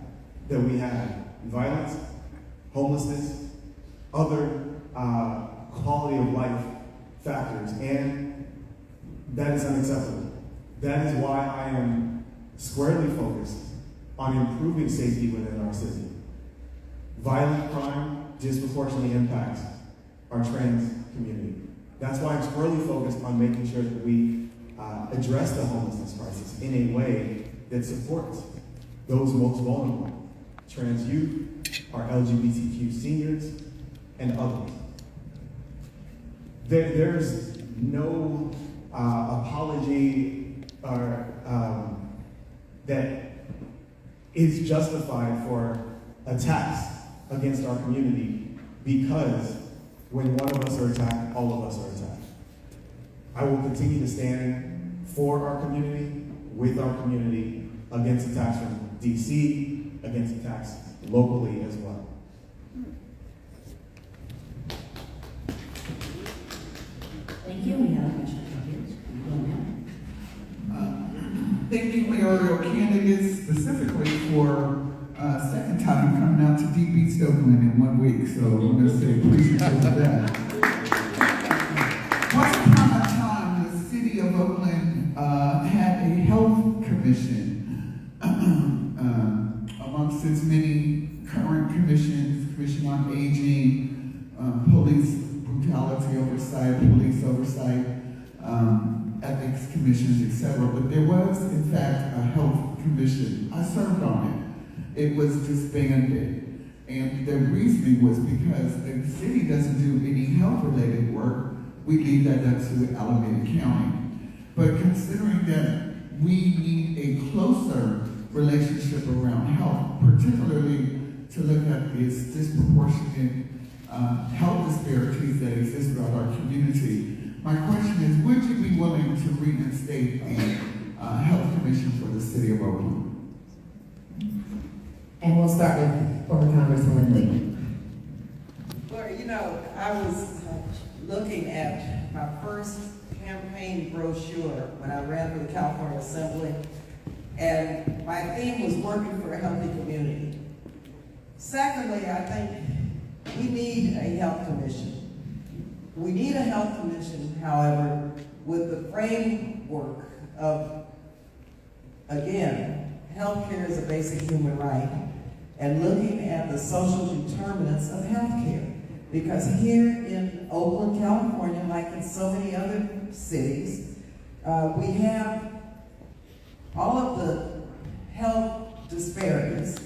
that we have: violence, homelessness, other quality of life factors, and that is unacceptable. That is why I am squarely focused on improving safety within our city. Violent crime disproportionately impacts our trans community. That's why I'm squarely focused on making sure that we address the homelessness crisis in a way that supports those most vulnerable: trans youth, our LGBTQ seniors, and others. There's no apology or that is justified for attacks against our community, because when one of us are attacked, all of us are attacked. I will continue to stand for our community, with our community, against attacks from DC, against attacks locally as well. Thank you. We have a question. Thank you, mayoral candidates, specifically for second time coming out to Deep East Oakland in 1 week, so I'm going to say appreciative of that. Once upon a time, the city of Oakland had a health commission amongst its many current commissions: Commission on Aging, Police Brutality Oversight, Police Oversight, Ethics Commissions, etc. But there was, in fact, a health commission. I served on it. It was disbanded. And the reasoning was because the city doesn't do any health-related work. We leave that up to Alameda County. But considering that we need a closer relationship around health, particularly to look at these disproportionate health disparities that exist throughout our community, my question is, would you be willing to reinstate a health commission for the city of Oakland? And we'll start with former Congresswoman Lee. Well, you know, I was looking at my first campaign brochure when I ran for the California Assembly, and my theme was working for a healthy community. Secondly, I think we need a health commission. We need a health commission, however, with the framework of, again, healthcare is a basic human right, and looking at the social determinants of healthcare. Because here in Oakland, California, like in so many other cities, we have all of the health disparities,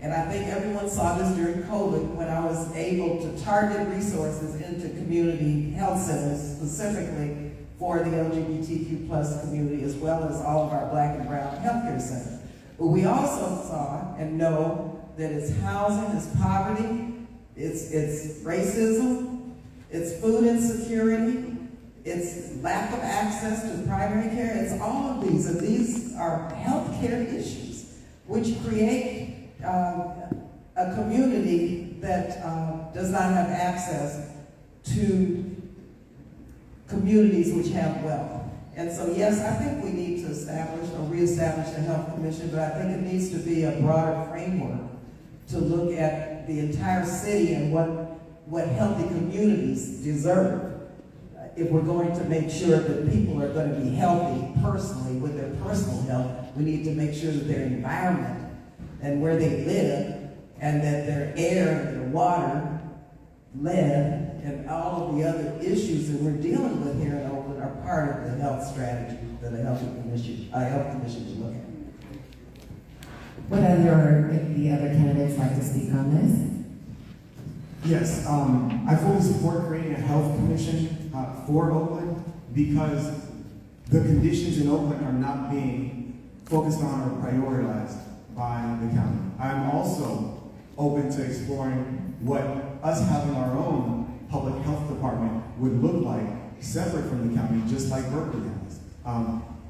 And I think everyone saw this during COVID when I was able to target resources into community health centers, specifically for the LGBTQ plus community, as well as all of our Black and brown healthcare centers. But we also saw and know that it's housing, it's poverty, it's racism, it's food insecurity, it's lack of access to primary care. It's all of these, and these are healthcare issues which create a community that does not have access to communities which have wealth. And so yes, I think we need to establish or reestablish a health commission, but I think it needs to be a broader framework to look at the entire city and what healthy communities deserve. If we're going to make sure that people are going to be healthy personally with their personal health, we need to make sure that their environment and where they live, and that their air and their water, lead, and all of the other issues that we're dealing with here in Oakland are part of the health strategy that a health commission should look at. Would the other candidates like to speak on this? Yes, I fully support creating a health commission for Oakland because the conditions in Oakland are not being focused on or prioritized by the county. I'm also open to exploring what us having our own public health department would look like separate from the county, just like Berkeley has.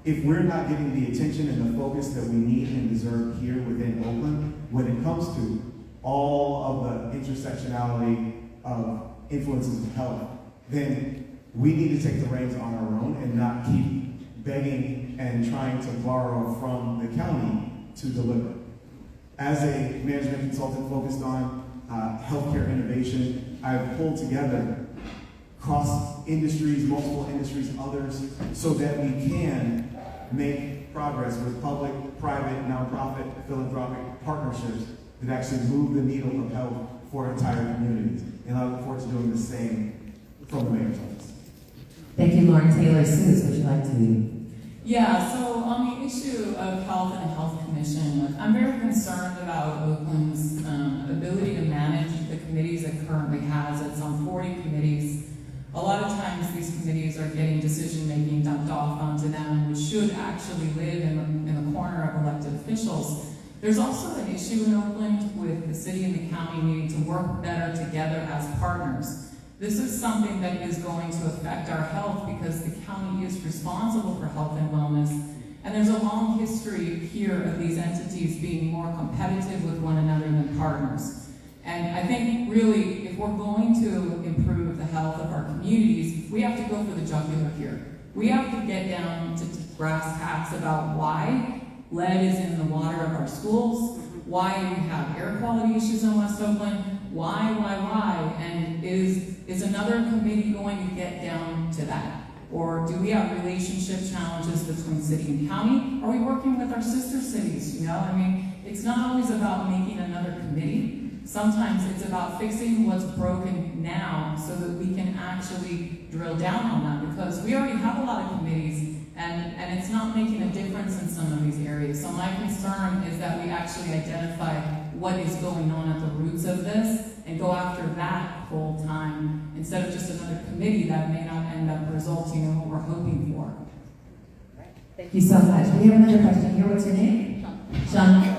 If we're not getting the attention and the focus that we need and deserve here within Oakland, when it comes to all of the intersectionality of influences of health, then we need to take the reins on our own and not keep begging and trying to borrow from the county to deliver. As a management consultant focused on healthcare innovation, I've pulled together cross industries, multiple industries, others, so that we can make progress with public, private, nonprofit, philanthropic partnerships that actually move the needle of health for entire communities. And I look forward to doing the same from the mayor's office. Thank you, Loren Taylor. Suze, would you like to? Yeah, so on the issue of health and a health commission, I'm very concerned about Oakland's ability to manage the committees it currently has. It's on 40 committees. A lot of times these committees are getting decision-making dumped off onto them, which should actually live in the corner of elected officials. There's also an issue in Oakland with the city and the county needing to work better together as partners. This is something that is going to affect our health because the county is responsible for health and wellness. And there's a long history here of these entities being more competitive with one another than partners. And I think really, if we're going to improve the health of our communities, we have to go for the jugular here. We have to get down to brass tacks about why lead is in the water of our schools, why we have air quality issues in West Oakland, why, and is another committee going to get down to that? Or do we have relationship challenges between city and county? Are we working with our sister cities, I mean, it's not always about making another committee. Sometimes it's about fixing what's broken now so that we can actually drill down on that, because we already have a lot of committees and it's not making a difference in some of these areas. So my concern is that we actually identify what is going on at the roots of this and go after that full time instead of just another committee that may not end up resulting in what we're hoping for. Thank you so much. We have another question here. What's your name? Chantal.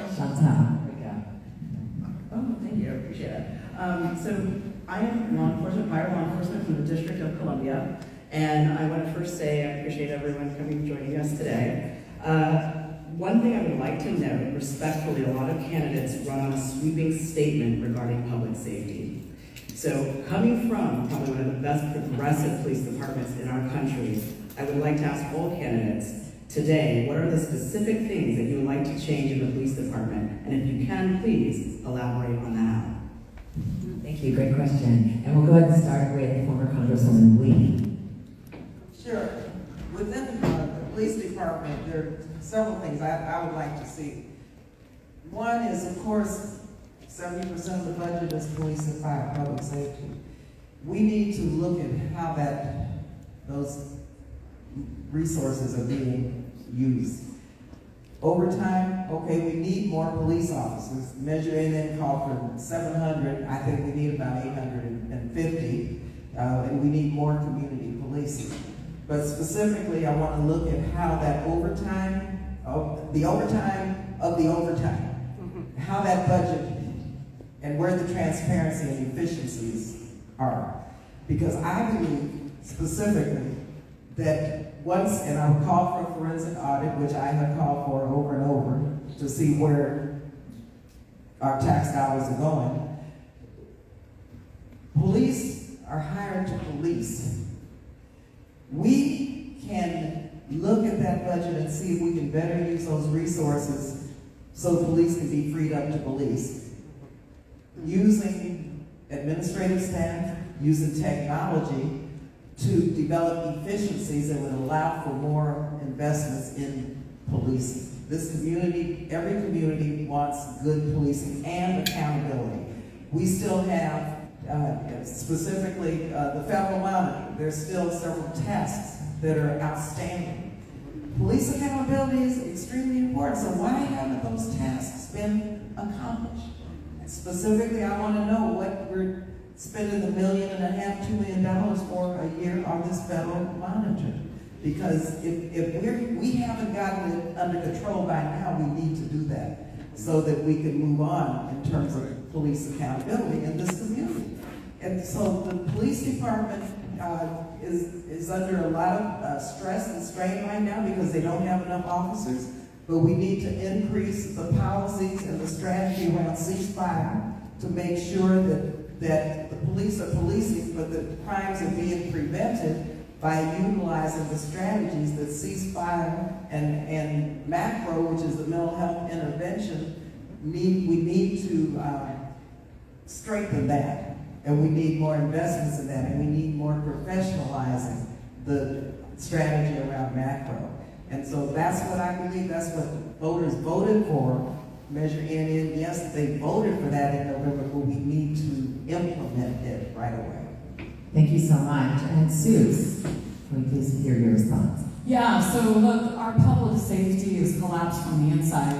Oh, thank you. I appreciate it. So I am fire law enforcement from the District of Columbia, and I want to first say I appreciate everyone coming and joining us today. One thing I would like to note, respectfully, a lot of candidates run on a sweeping statement regarding public safety. So coming from probably one of the best progressive police departments in our country, I would like to ask all candidates today, what are the specific things that you would like to change in the police department? And if you can, please elaborate on that. Thank you. Great question. And we'll go ahead and start with former Congresswoman Lee. Sure. Within the police department, there are several things I would like to see. One is, of course, 70% of the budget is police and fire, public safety. We need to look at how those resources are being used. Overtime, okay, we need more police officers. Measure in call for 700. I think we need about 850. And we need more community policing. But specifically, I want to look at how that overtime, the overtime of the overtime, how that budget and where the transparency and efficiencies are. Because I believe specifically that once, and I would call for a forensic audit, which I have called for over and over, to see where our tax dollars are going. Police are hired to police. We can look at that budget and see if we can better use those resources so the police can be freed up to police. Using administrative staff, using technology to develop efficiencies that would allow for more investments in policing. This community, every community wants good policing and accountability. We still have, specifically the federal monitoring, there's still several tasks that are outstanding. Police accountability is extremely important, so why haven't those tasks been accomplished? Specifically, I want to know what we're spending $1.5 million, $2 million for a year on this federal monitor. Because if we haven't gotten it under control by now, we need to do that so that we can move on in terms of police accountability in this community. And so the police department is under a lot of stress and strain right now because they don't have enough officers. But we need to increase the policies and the strategy around ceasefire to make sure that the police are policing, but the crimes are being prevented by utilizing the strategies that ceasefire and macro, which is the mental health intervention, we need to strengthen that. And we need more investments in that, and we need more professionalizing the strategy around macro. And so that's what I believe, that's what voters voted for. Measure in, yes, they voted for that in November, but we need to implement it right away. Thank you so much. And Suze, can we please hear your response? Yeah, so look, our public safety has collapsed from the inside,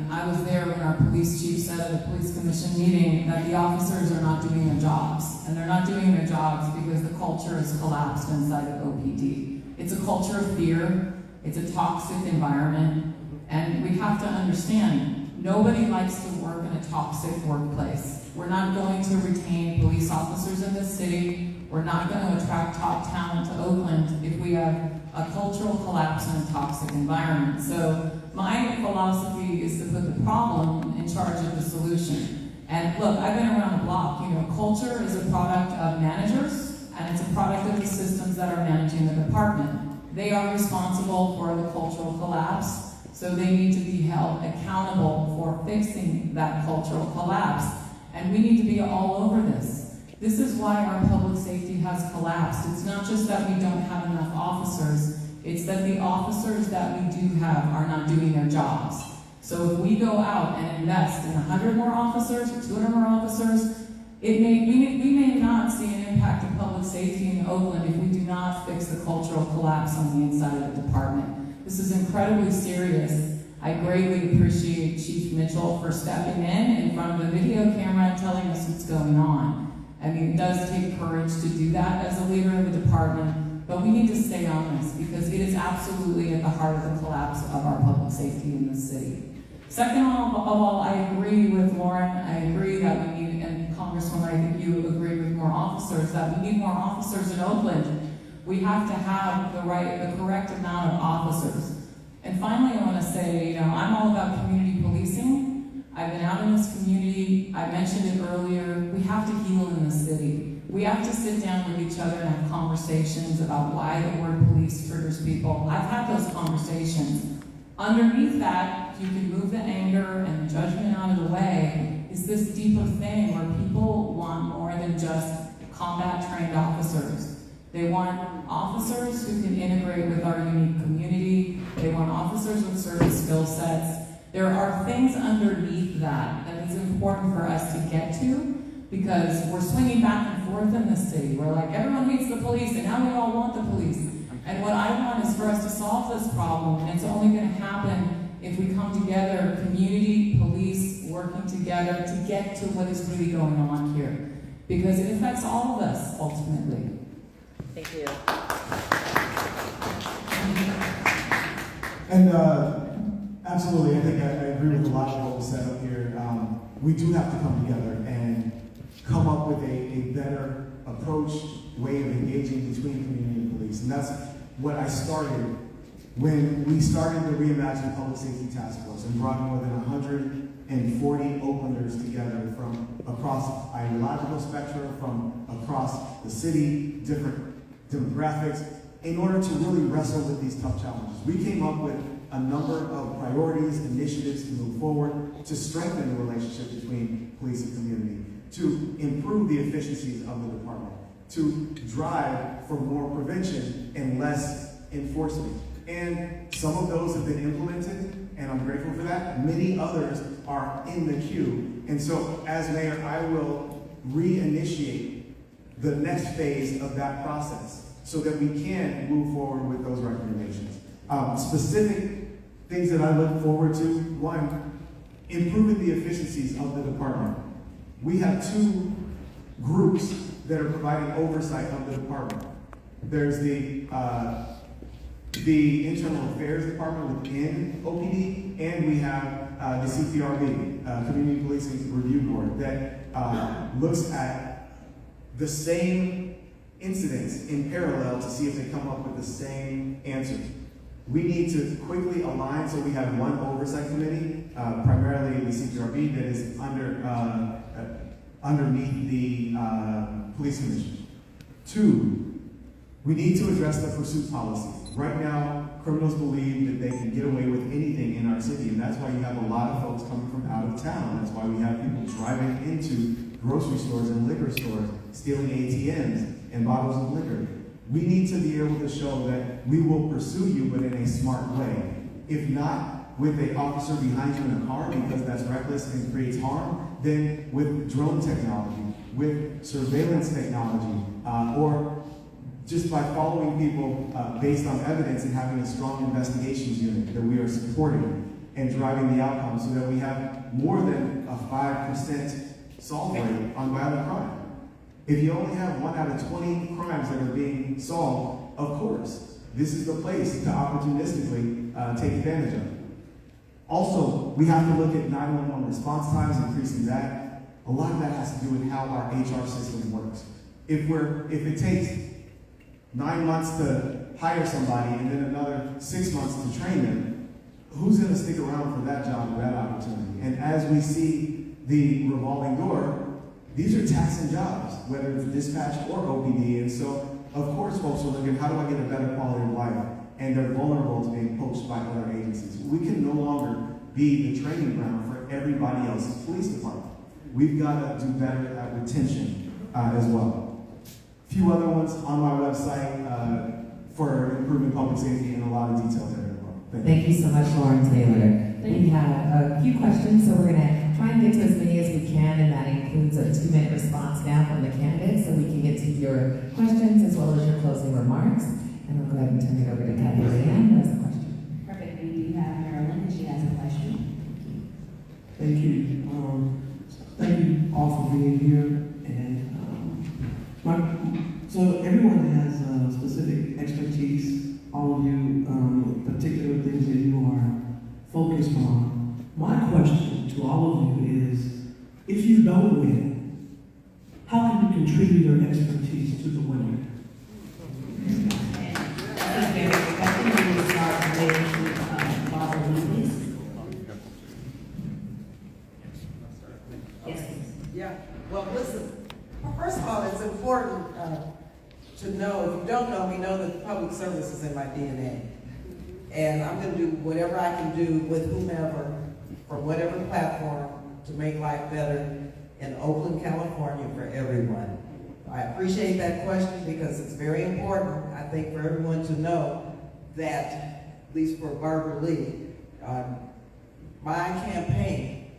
I was there when our police chief said at a police commission meeting that the officers are not doing their jobs. And they're not doing their jobs because the culture has collapsed inside of OPD. It's a culture of fear, it's a toxic environment, and we have to understand, nobody likes to work in a toxic workplace. We're not going to retain police officers in this city. We're not going to attract top talent to Oakland if we have a cultural collapse in a toxic environment. So my philosophy is to put the problem in charge of the solution. And look, I've been around the block. Culture is a product of managers, and it's a product of the systems that are managing the department. They are responsible for the cultural collapse, so they need to be held accountable for fixing that cultural collapse. And we need to be all over this. This is why our public safety has collapsed. It's not just that we don't have enough officers, it's that the officers that we do have are not doing their jobs. So if we go out and invest in 100 more officers or 200 more officers, we may not see an impact of public safety in Oakland if we do not fix the cultural collapse on the inside of the department. This is incredibly serious. I greatly appreciate Chief Mitchell for stepping in front of the video camera and telling us what's going on. It does take courage to do that as a leader of the department, but we need to stay on this because it is absolutely at the heart of the collapse of our public safety in this city. Second of all, I agree with Loren. I agree that we need, and Congresswoman, I think you agree with more officers, that we need more officers in Oakland. We have to have the correct amount of officers. And finally, I want to say, I'm all about community policing. I've been out in this community. I mentioned it earlier. We have to heal in the city. We have to sit down with each other and have conversations about why the word police triggers people. I've had those conversations. Underneath that, if you can move the anger and the judgment out of the way, is this deeper thing where people want more than just combat-trained officers. They want officers who can integrate with our unique community. They want officers with certain skill sets. There are things underneath that is important for us to get to because we're swinging back and forth in this city. We're like, everyone hates the police and now we all want the police. And what I want is for us to solve this problem, and it's only going to happen if we come together, community, police, working together to get to what is really going on here. Because it affects all of us, ultimately. Thank you. And absolutely, I think I agree with a lot of what was said up here. We do have to come together and come up with a better approach, way of engaging between community and police. And that's what I started when we started the Reimagine Public Safety Task Force and brought more than 140 Oaklanders together from across ideological spectrum, from across the city, different demographics, in order to really wrestle with these tough challenges. We came up with a number of priorities, initiatives to move forward, to strengthen the relationship between police and community, to improve the efficiencies of the department, to drive for more prevention and less enforcement. And some of those have been implemented, and I'm grateful for that. Many others are in the queue. And so, as mayor, I will reinitiate the next phase of that process so that we can move forward with those recommendations. Specific things that I look forward to: one, improving the efficiencies of the department. We have two groups that are providing oversight of the department. There's the Internal Affairs Department within OPD, and we have the CPRB, Community Policing Review Board, that looks at the same incidents in parallel to see if they come up with the same answers. We need to quickly align, so we have one oversight committee, primarily the CPRB, that is underneath the police commission. Two, we need to address the pursuit policy. Right now, criminals believe that they can get away with anything in our city, and that's why you have a lot of folks coming from out of town. That's why we have people driving into grocery stores and liquor stores, stealing ATMs and bottles of liquor. We need to be able to show that we will pursue you, but in a smart way. If not with an officer behind you in a car because that's reckless and creates harm, then with drone technology, with surveillance technology, or just by following people based on evidence and having a strong investigations unit that we are supporting and driving the outcome so that we have more than a 5% solve rate on violent crime. If you only have 1 out of 20 crimes that are being solved, of course, this is the place to opportunistically take advantage of it. Also, we have to look at 911 response times, increasing that. A lot of that has to do with how our HR system works. If it takes 9 months to hire somebody and then another 6 months to train them, who's going to stick around for that job or that opportunity? And as we see the revolving door, these are taxing jobs, whether it's dispatch or OPD. And so, of course, folks are looking, how do I get a better quality of life? And they're vulnerable to being poached by other agencies. We can no longer be the training ground for everybody else's police department. We've got to do better at retention as well. A few other ones on my website for improving public safety and a lot of details there as well. Thank you so much, Loren Taylor. We have a few questions, so we're going to try and get to as many as we can, and that includes a 2-minute response now from the candidates, so we can get to your questions as well as your closing remarks. And I'll go ahead and turn it over to Kathy Leanne, who has a question. Perfect. We do have Marilyn, and she has a question. Thank you. Thank you all for being here. And so everyone has specific expertise. All of you, particular things that you are focused on. My question to all of you is, if you don't win, how can you contribute your expertise to the winner? That's a very good question. We will start with BarbaraLee, please. Yes, please. Yeah, well, listen, first of all, it's important to know, if you don't know, we know that public service is in my DNA. And I'm going to do whatever I can do with whomever, from whatever platform, to make life better in Oakland, California for everyone. I appreciate that question because it's very important, I think, for everyone to know that, at least for BarbaraLee, my campaign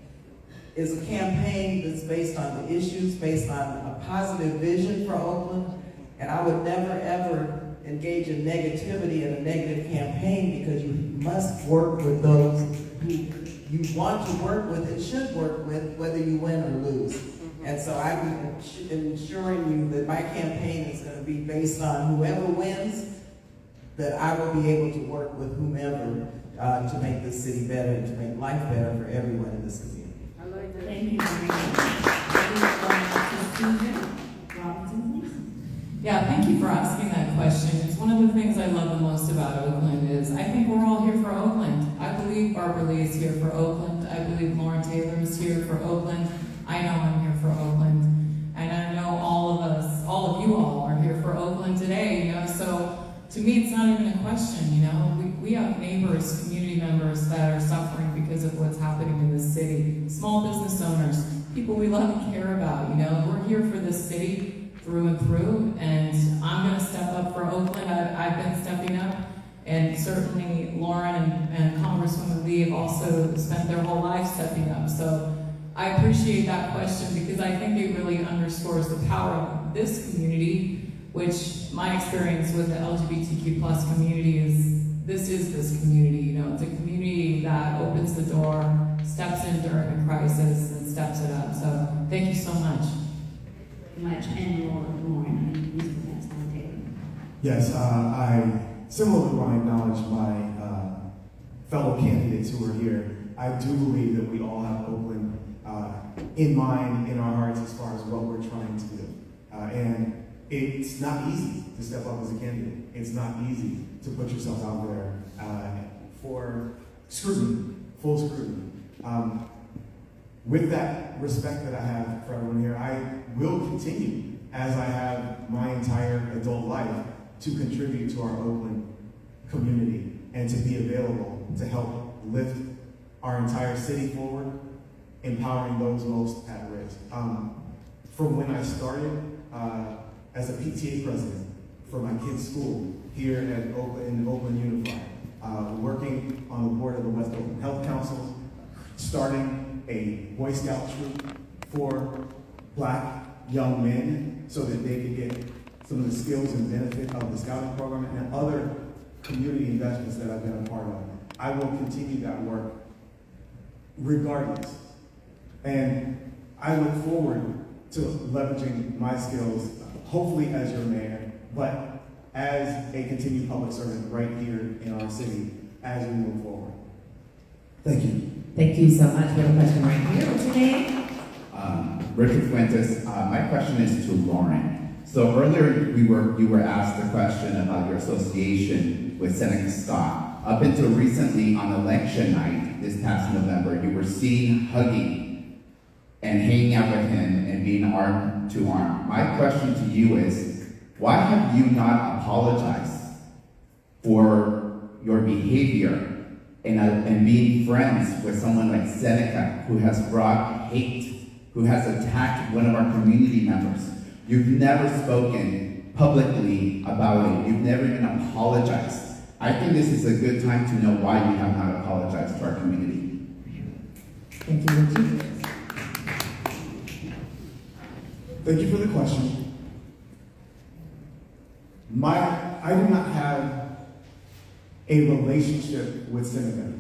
is a campaign that's based on the issues, based on a positive vision for Oakland, and I would never, ever engage in negativity in a negative campaign because you must work with those who you want to work with and should work with, whether you win or lose. And so I'm ensuring you that my campaign is going to be based on whoever wins, that I will be able to work with whomever to make this city better and to make life better for everyone in this community. I like that. Thank you very much. Suze Robinson, please. Yeah, thank you for asking that question. It's one of the things I love the most about Oakland is I think we're all here for Oakland. I believe BarbaraLee is here for Oakland. I believe Loren Taylor is here for Oakland. I know I'm here for Oakland. And I know all of us, all of you all are here for Oakland today, so to me it's not even a question, We have neighbors, community members that are suffering because of what's happening in this city. Small business owners, people we love and care about, We're here for this city through and through, and I'm going to step up for Oakland. I've been stepping up, and certainly Loren and Congresswoman Lee have also spent their whole life stepping up. So I appreciate that question because I think it really underscores the power of this community, which my experience with the LGBTQ plus community is this community. It's a community that opens the door, steps in during a crisis, and steps it up. So thank you so much. Much. And Loren, Mr. Loren Taylor. Yes, I similarly want to acknowledge my fellow candidates who are here. I do believe that we all have Oakland in mind, in our hearts, as far as what we're trying to do. And it's not easy to step up as a candidate. It's not easy to put yourself out there for scrutiny, full scrutiny. With that respect that I have for everyone here, I will continue, as I have my entire adult life, to contribute to our Oakland community and to be available to help lift our entire city forward, empowering those most at risk. From when I started as a PTA president for my kids' school here at Oakland Unified, working on the board of the West Oakland Health Council, starting a Boy Scout troop for Black young men so that they could get some of the skills and benefit of the scouting program and other community investments that I've been a part of. I will continue that work regardless. And I look forward to leveraging my skills, hopefully as your mayor, but as a continued public servant right here in our city as we move forward. Thank you. Thank you so much. We have a question right here. What's your name? Richard Fuentes. My question is to Loren. So earlier you were asked the question about your association with Senator Scott. Up until recently on election night, this past November, you were seen hugging and hanging out with him and being arm to arm. My question to you is, why have you not apologized for your behavior and being friends with someone like Seneca, who has brought hate, who has attacked one of our community members? You've never spoken publicly about it. You've never even apologized. I think this is a good time to know why you have not apologized to our community. Thank you, Richard. Thank you for the question. I do not have a relationship with Seneca.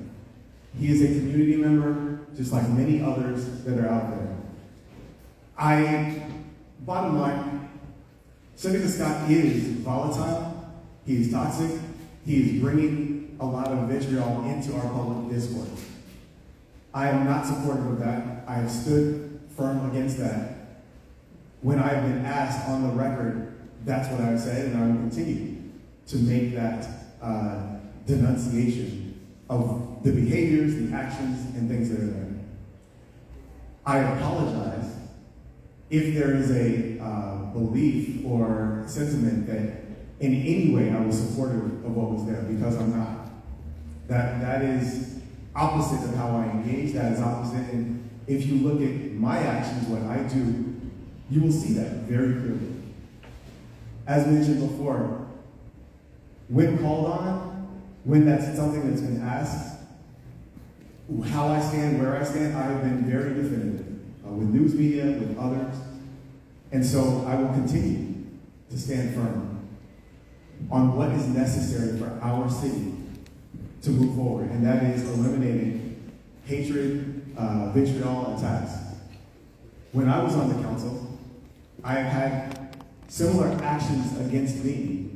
He is a community member, just like many others that are out there. Bottom line, Senator Scott is volatile, he is toxic, he is bringing a lot of vitriol into our public discourse. I am not supportive of that. I have stood firm against that. When I've been asked on the record, that's what I've said, and I will continue to make that denunciation of the behaviors, the actions, and things that are there. I apologize if there is a belief or sentiment that in any way I was supportive of what was there, because I'm not. That is opposite of how I engage, that is opposite, and if you look at my actions, what I do, you will see that very clearly. As mentioned before, when called on, when that's something that's been asked, how I stand, where I stand, I have been very definitive with news media, with others, and so I will continue to stand firm on what is necessary for our city to move forward, and that is eliminating hatred, vitriol, attacks. When I was on the council, I have had similar actions against me,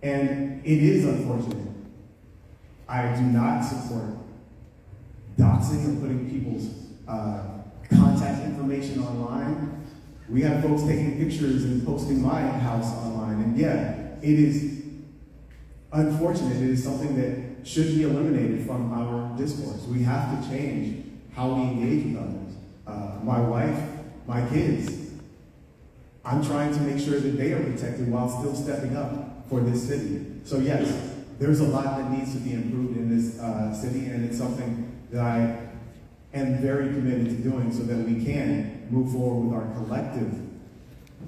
and it is unfortunate. I do not support doxing or putting people's contact information online. We have folks taking pictures and posting my house online, and yeah, it is unfortunate. It is something that should be eliminated from our discourse. We have to change how we engage with others. My wife, my kids, I'm trying to make sure that they are protected while still stepping up for this city. So yes, there's a lot that needs to be improved in this city, and it's something that I am very committed to doing so that we can move forward with our collective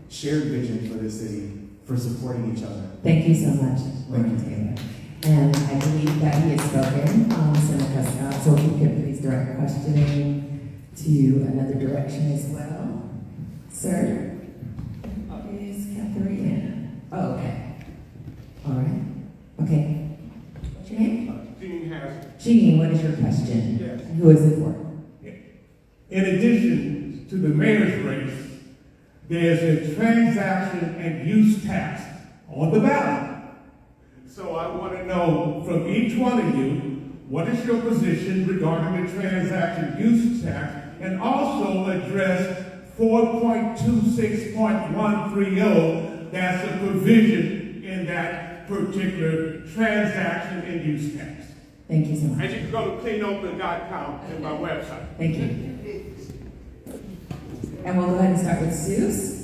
shared vision for this city, for supporting each other. Thank you so much, Loren Taylor. And I believe that he has spoken, Senator Scott, so if you could please direct questioning to another direction as well. Sir? Is Catherine? Oh, okay. All right. Okay. What's your name? Gene Harris. Gene, what is your question? Yes. Who is it for? In addition to the mayor's race, there's a transaction and use tax on the ballot. So I want to know from each one of you, what is your position regarding the transaction use tax, and also address 4.26.130, that's a provision in that particular transaction and use tax. Thank you so much. And you can go to cleanoakland.com and my website. Thank you. And we'll go ahead and start with Suze.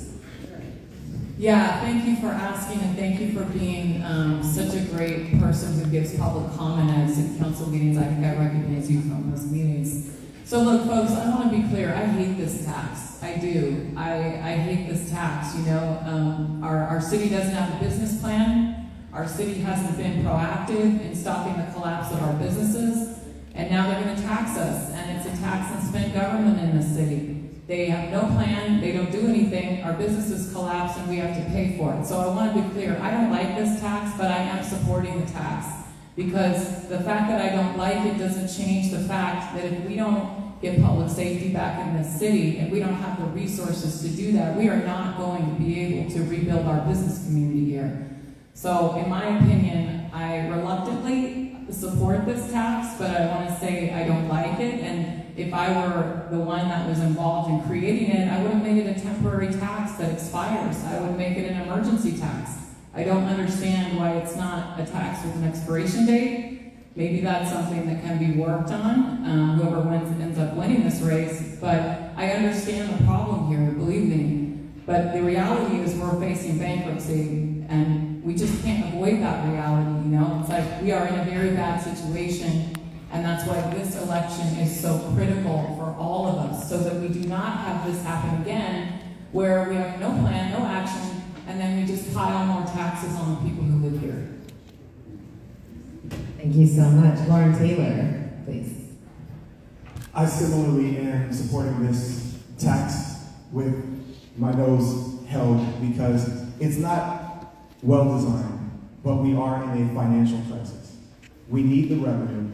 Yeah, thank you for asking, and thank you for being such a great person who gives public comment at city council meetings. I think I recognize you from those meetings. So look, folks, I want to be clear. I hate this tax. I do. I hate this tax. You know, our city doesn't have a business plan. Our city hasn't been proactive in stopping the collapse of our businesses, and now they're going to tax us, and it's a tax and spend government in the city. They have no plan, they don't do anything, our businesses collapse, and we have to pay for it. So I want to be clear, I don't like this tax, but I am supporting the tax, because the fact that I don't like it doesn't change the fact that if we don't get public safety back in this city, and we don't have the resources to do that, we are not going to be able to rebuild our business community here. So in my opinion, I reluctantly support this tax, but I want to say I don't like it, and if I were the one that was involved in creating it, I would have made it a temporary tax that expires. I would make it an emergency tax. I don't understand why it's not a tax with an expiration date. Maybe that's something that can be worked on, whoever ends up winning this race, but I understand the problem here, believe me. But the reality is we're facing bankruptcy, and we just can't avoid that reality, you know? It's like we are in a very bad situation, and that's why this election is so critical for all of us, so that we do not have this happen again, where we have no plan, no action, and then we just pile more taxes on the people who live here. Thank you so much. Loren Taylor, please. I similarly am supporting this tax with my nose held, because it's not well designed, but we are in a financial crisis. We need the revenue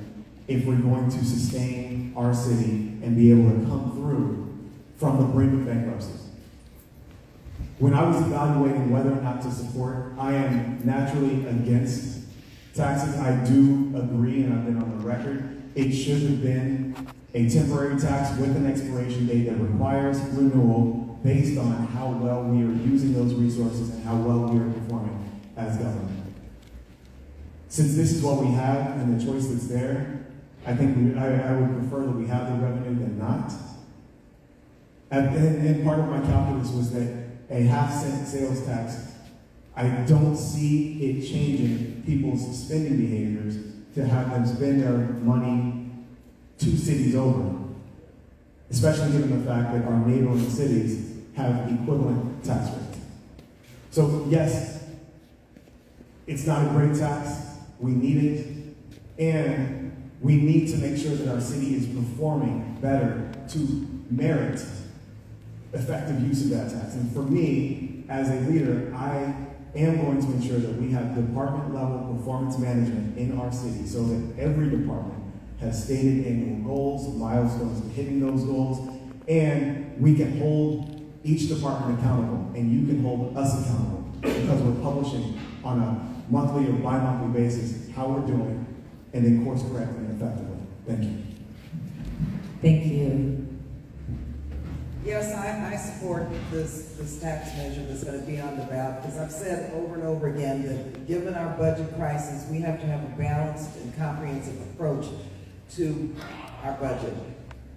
if we're going to sustain our city and be able to come through from the brink of bankruptcy. When I was evaluating whether or not to support, I am naturally against taxes. I do agree, and I've been on the record, it should have been a temporary tax with an expiration date that requires renewal based on how well we are using those resources and how well we are performing as government. Since this is what we have and the choice that's there, I think I would prefer that we have the revenue than not. And part of my calculus was that a half-cent sales tax, I don't see it changing people's spending behaviors to have them spend their money 2 cities over, especially given the fact that our neighboring cities have equivalent tax rates. So yes, it's not a great tax, we need it, and we need to make sure that our city is performing better to merit effective use of that tax. And for me, as a leader, I am going to ensure that we have department level performance management in our city, so that every department has stated annual goals, milestones to hitting those goals, and we can hold each department accountable, and you can hold us accountable because we're publishing on a monthly or bi-monthly basis how we're doing, and then course correcting it effectively. Thank you. Thank you. Yes, I support this tax measure that's going to be on the ballot, because I've said over and over again that given our budget crisis, we have to have a balanced and comprehensive approach to our budget.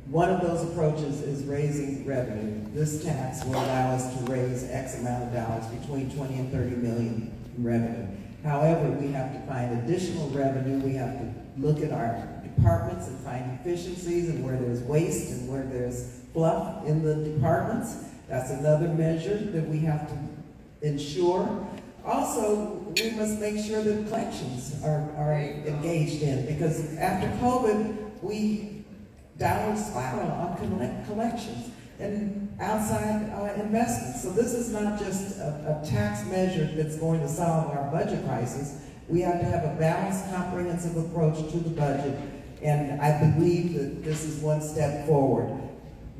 One of those approaches is raising revenue. This tax will allow us to raise X amount of dollars, between 20 and 30 million in revenue. However, we have to find additional revenue. We have to look at our departments and find efficiencies, and where there's waste and where there's fluff in the departments. That's another measure that we have to ensure. Also, we must make sure that collections are engaged in, because after COVID, we downward spiral on collections and outside investments. So this is not just a tax measure that's going to solve our budget crisis. We have to have a balanced, comprehensive approach to the budget, and I believe that this is one step forward.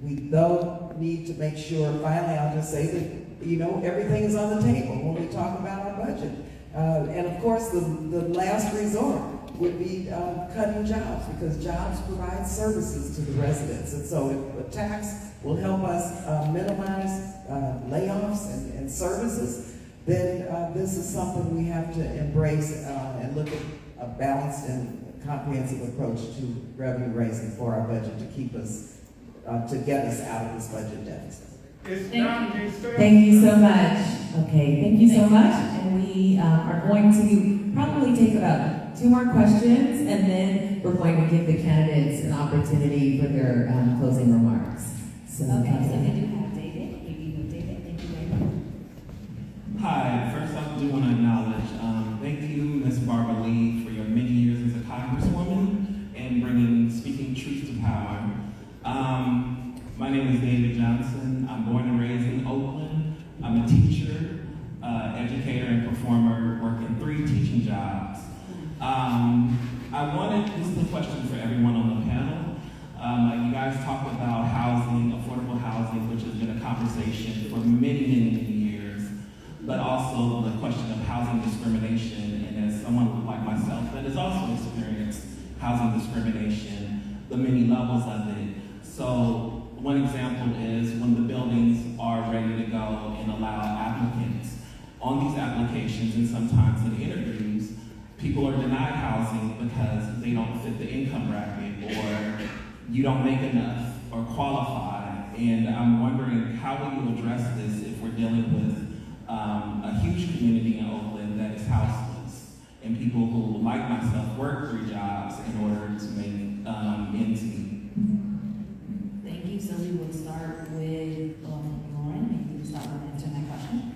We though need to make sure, finally I'll just say that, you know, everything is on the table when we talk about our budget. And of course, the last resort would be cutting jobs, because jobs provide services to the residents. And so if a tax will help us minimize layoffs and services, then this is something we have to embrace and look at a balanced and comprehensive approach to revenue raising for our budget to keep us, to get us out of this budget deficit. Thank you so much. Okay, thank you so much. And we are going to probably take about 2 more questions, and then we're going to give the candidates an opportunity for their closing remarks. So, okay, so we do have David. David, thank you very much. Hi, first I do want to acknowledge, thank you, Ms. BarbaraLee, for your many years as a Congresswoman and bringing speaking truth to power. My name is David Johnson. I'm born and raised in Oakland. I'm a teacher, educator, and performer, working 3 teaching jobs. This is a question for everyone on the panel. You guys talked about housing, affordable housing, which has been a conversation for many, many, many years, but also the question of housing discrimination. And as someone like myself that has also experienced housing discrimination, the many levels of it. So one example is when the buildings are ready to go and allow applicants on these applications, and sometimes in interviews, people are denied housing because they don't fit the income bracket, or you don't make enough or qualify. And I'm wondering, how will you address this if we're dealing with a huge community in Oakland that is houseless, and people who, like myself, work 3 jobs in order to make ends meet? Thank you. So we will start with Loren. Maybe you start with answering that question.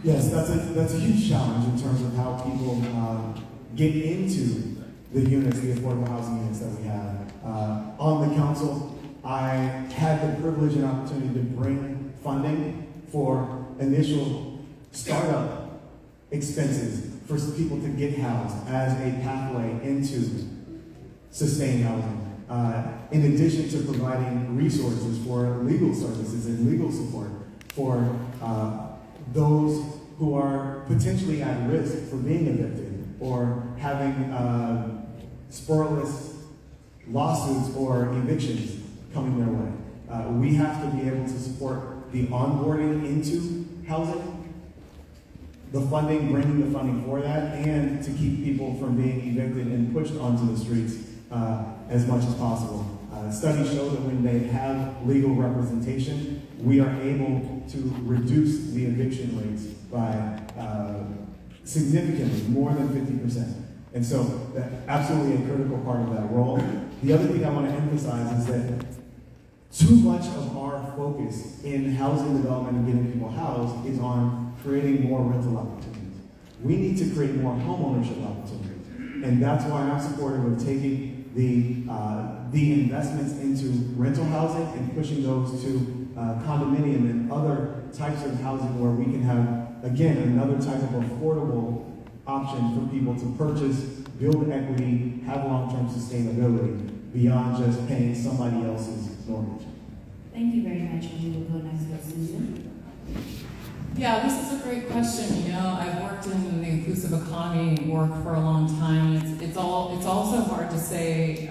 Yes, that's a huge challenge in terms of how people get into the units, the affordable housing units that we have. On the council, I had the privilege and opportunity to bring funding for initial startup expenses for people to get housed as a pathway into sustained housing. In addition to providing resources for legal services and legal support for those who are potentially at risk for being evicted or having spurless lawsuits or evictions coming their way. We have to be able to support the onboarding into housing, the funding, bringing the funding for that, and to keep people from being evicted and pushed onto the streets as much as possible. Studies show that when they have legal representation, we are able to reduce the eviction rates by significantly, more than 50%. And so that's absolutely a critical part of that role. The other thing I want to emphasize is that too much of our focus in housing development and getting people housed is on creating more rental opportunities. We need to create more homeownership opportunities. And that's why I'm supportive of taking the investments into rental housing and pushing those to condominium and other types of housing where we can have, again, another type of affordable option for people to purchase build equity, have long-term sustainability beyond just paying somebody else's mortgage. Thank you very much. And we will go next with Susan. Yeah, this is a great question. You know, I've worked in the inclusive economy work for a long time. It's also hard to say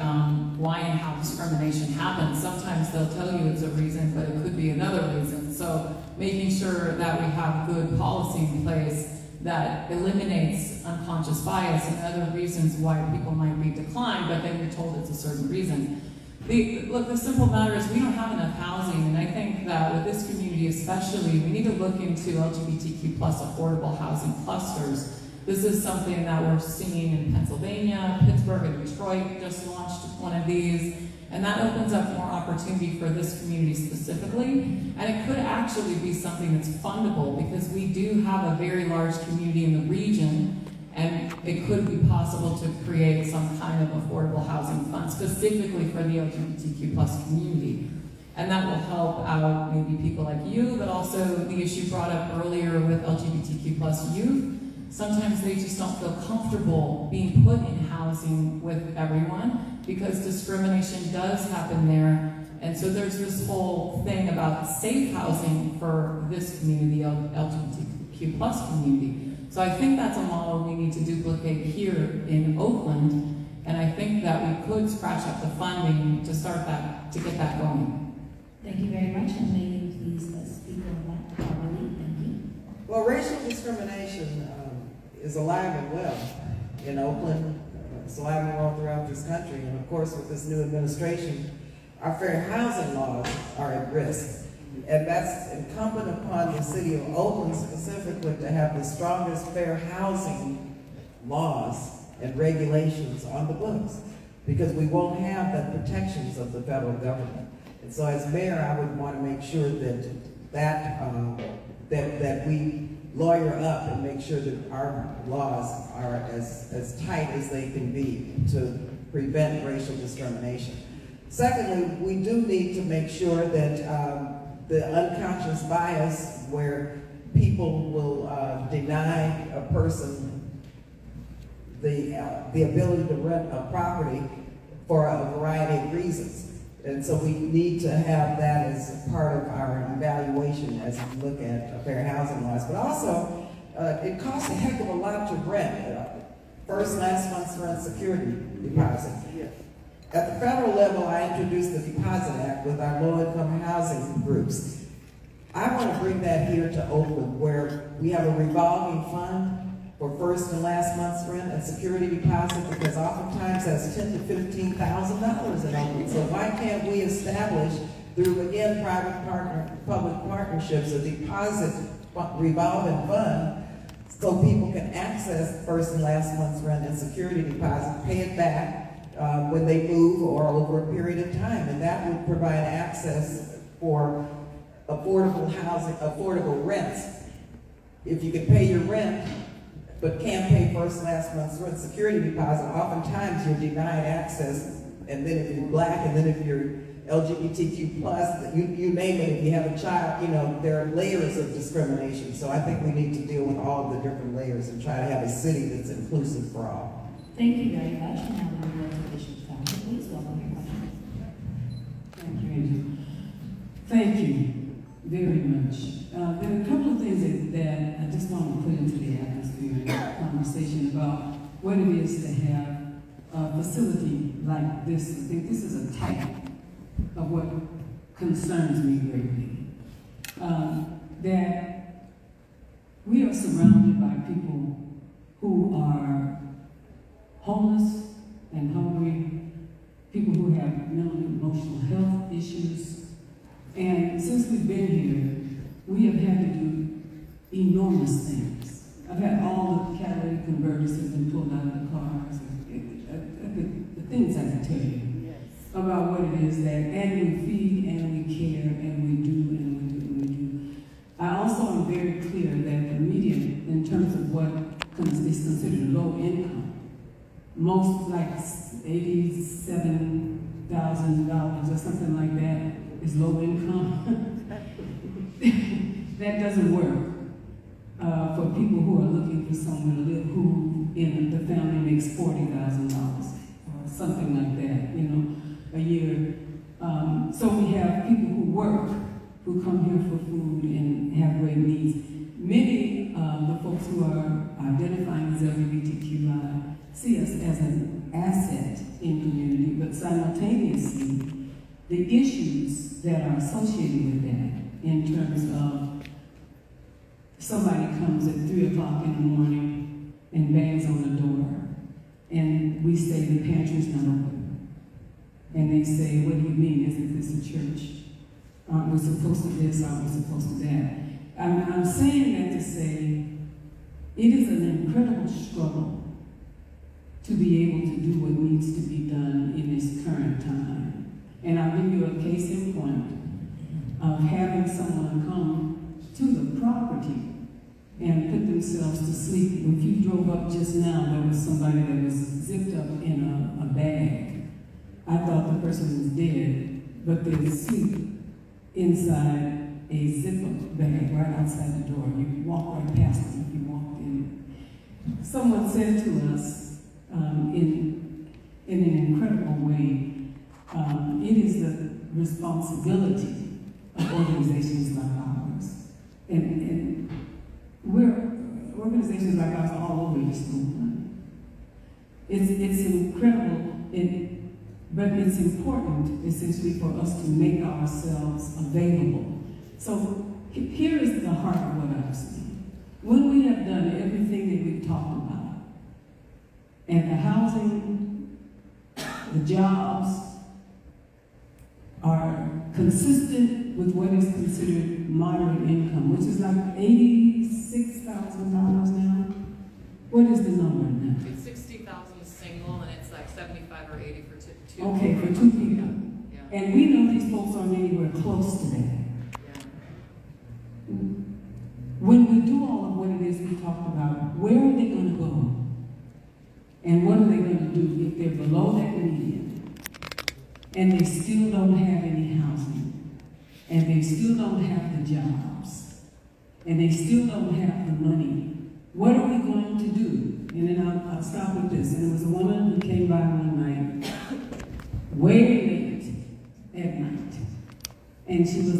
why and how discrimination happens. Sometimes they'll tell you it's a reason, but it could be another reason. So making sure that we have good policy in place that eliminates unconscious bias and other reasons why people might be declined, but then you're told it's a certain reason. The simple matter is we don't have enough housing, and I think that with this community especially, we need to look into LGBTQ plus affordable housing clusters. This is something that we're seeing in Pennsylvania, Pittsburgh, and Detroit just launched one of these, and that opens up more opportunity for this community specifically, and it could actually be something that's fundable because we do have a very large community in the region. And it could be possible to create some kind of affordable housing fund specifically for the LGBTQ plus community. And that will help out maybe people like you, but also the issue brought up earlier with LGBTQ plus youth. Sometimes they just don't feel comfortable being put in housing with everyone because discrimination does happen there. And so there's this whole thing about safe housing for this community, the LGBTQ plus community. So I think that's a model we need to duplicate here in Oakland, and I think that we could scratch up the funding to start that, to get that going. Thank you very much, and may you please speak on that, BarbaraLee. Thank you. Well, racial discrimination is alive and well in Oakland. It's alive and well throughout this country, and of course with this new administration, our fair housing laws are at risk. And that's incumbent upon the city of Oakland specifically to have the strongest fair housing laws and regulations on the books, because we won't have the protections of the federal government. And so as mayor, I would want to make sure that we lawyer up and make sure that our laws are as tight as they can be to prevent racial discrimination. Secondly, we do need to make sure that the unconscious bias where people will deny a person the ability to rent a property for a variety of reasons. And so we need to have that as part of our evaluation as we look at fair housing laws. But also, it costs a heck of a lot to rent. First, last month's rent security deposit. At the federal level, I introduced the Deposit Act with our low-income housing groups. I want to bring that here to Oakland, where we have a revolving fund for first and last month's rent and security deposit, because oftentimes that's $10,000 to $15,000 in Oakland. So why can't we establish, through again public partnerships, a deposit revolving fund so people can access first and last month's rent and security deposit, pay it back when they move or over a period of time, and that would provide access for affordable housing, affordable rents. If you can pay your rent, but can't pay first, last month's rent security deposit, oftentimes you're denied access, and then if you're black, and then if you're LGBTQ plus, you name it, if you have a child, you know, there are layers of discrimination. So I think we need to deal with all of the different layers and try to have a city that's inclusive for all. Thank you very much. And now we will go to Bishop Council. Please welcome your question. Thank you, Angel. Thank you very much. There are a couple of things that I just want to put into the atmosphere in a conversation about what it is to have a facility like this. I think this is a type of what concerns me greatly. That we are surrounded by people who are homeless and hungry, people who have mental and emotional health issues. And since we've been here, we have had to do enormous things. I've had all the catalytic converters that have been pulled out of the cars, the things I can tell you about what it is that, and we feed, and we care, and we do, and we do, and we do. I also am very clear that the median, in terms of what is considered low income, most like $87,000 or something like that is low income. That doesn't work. for people who are looking for somewhere to live, who in the family makes $40,000 or something like that, you know, a year. So we have people who work, who come here for food and have great needs. Many of the folks who are identifying as LGBTQI see us as an asset in community, but simultaneously, the issues that are associated with that in terms of somebody comes at 3 o'clock in the morning and bangs on the door, and we say the pantry's not open. And they say, what do you mean? Isn't this a church? Aren't we supposed to this? Aren't we supposed to that? I'm saying that to say it is an incredible struggle to be able to do what needs to be done in this current time. And I'll give you a case in point of having someone come to the property and put themselves to sleep. If you drove up just now, there was somebody that was zipped up in a bag. I thought the person was dead, but they were asleep inside a zipper bag right outside the door. You walk right past them if you walked in. Someone said to us in an incredible way, it is the responsibility of organizations like ours. And organizations like ours are all over East Oakland. It's incredible. But it's important, essentially, for us to make ourselves available. So here is the heart of what I'm saying. When we have done everything that we've talked about, and the housing, the jobs are consistent with what is considered moderate income, which is like $86,000 now. What is the number now? It's 60,000 single, and it's like 75 or 80 for two. Okay, for 2 people. Yeah. And we know these folks aren't anywhere close to that. Yeah. When we do all of what it is we talked about, where are they going to go? And what are they going to do if they're below that median and they still don't have any housing and they still don't have the jobs and they still don't have the money? What are we going to do? And then I'll stop with this. And it was a woman who came by one night way late at night, and she was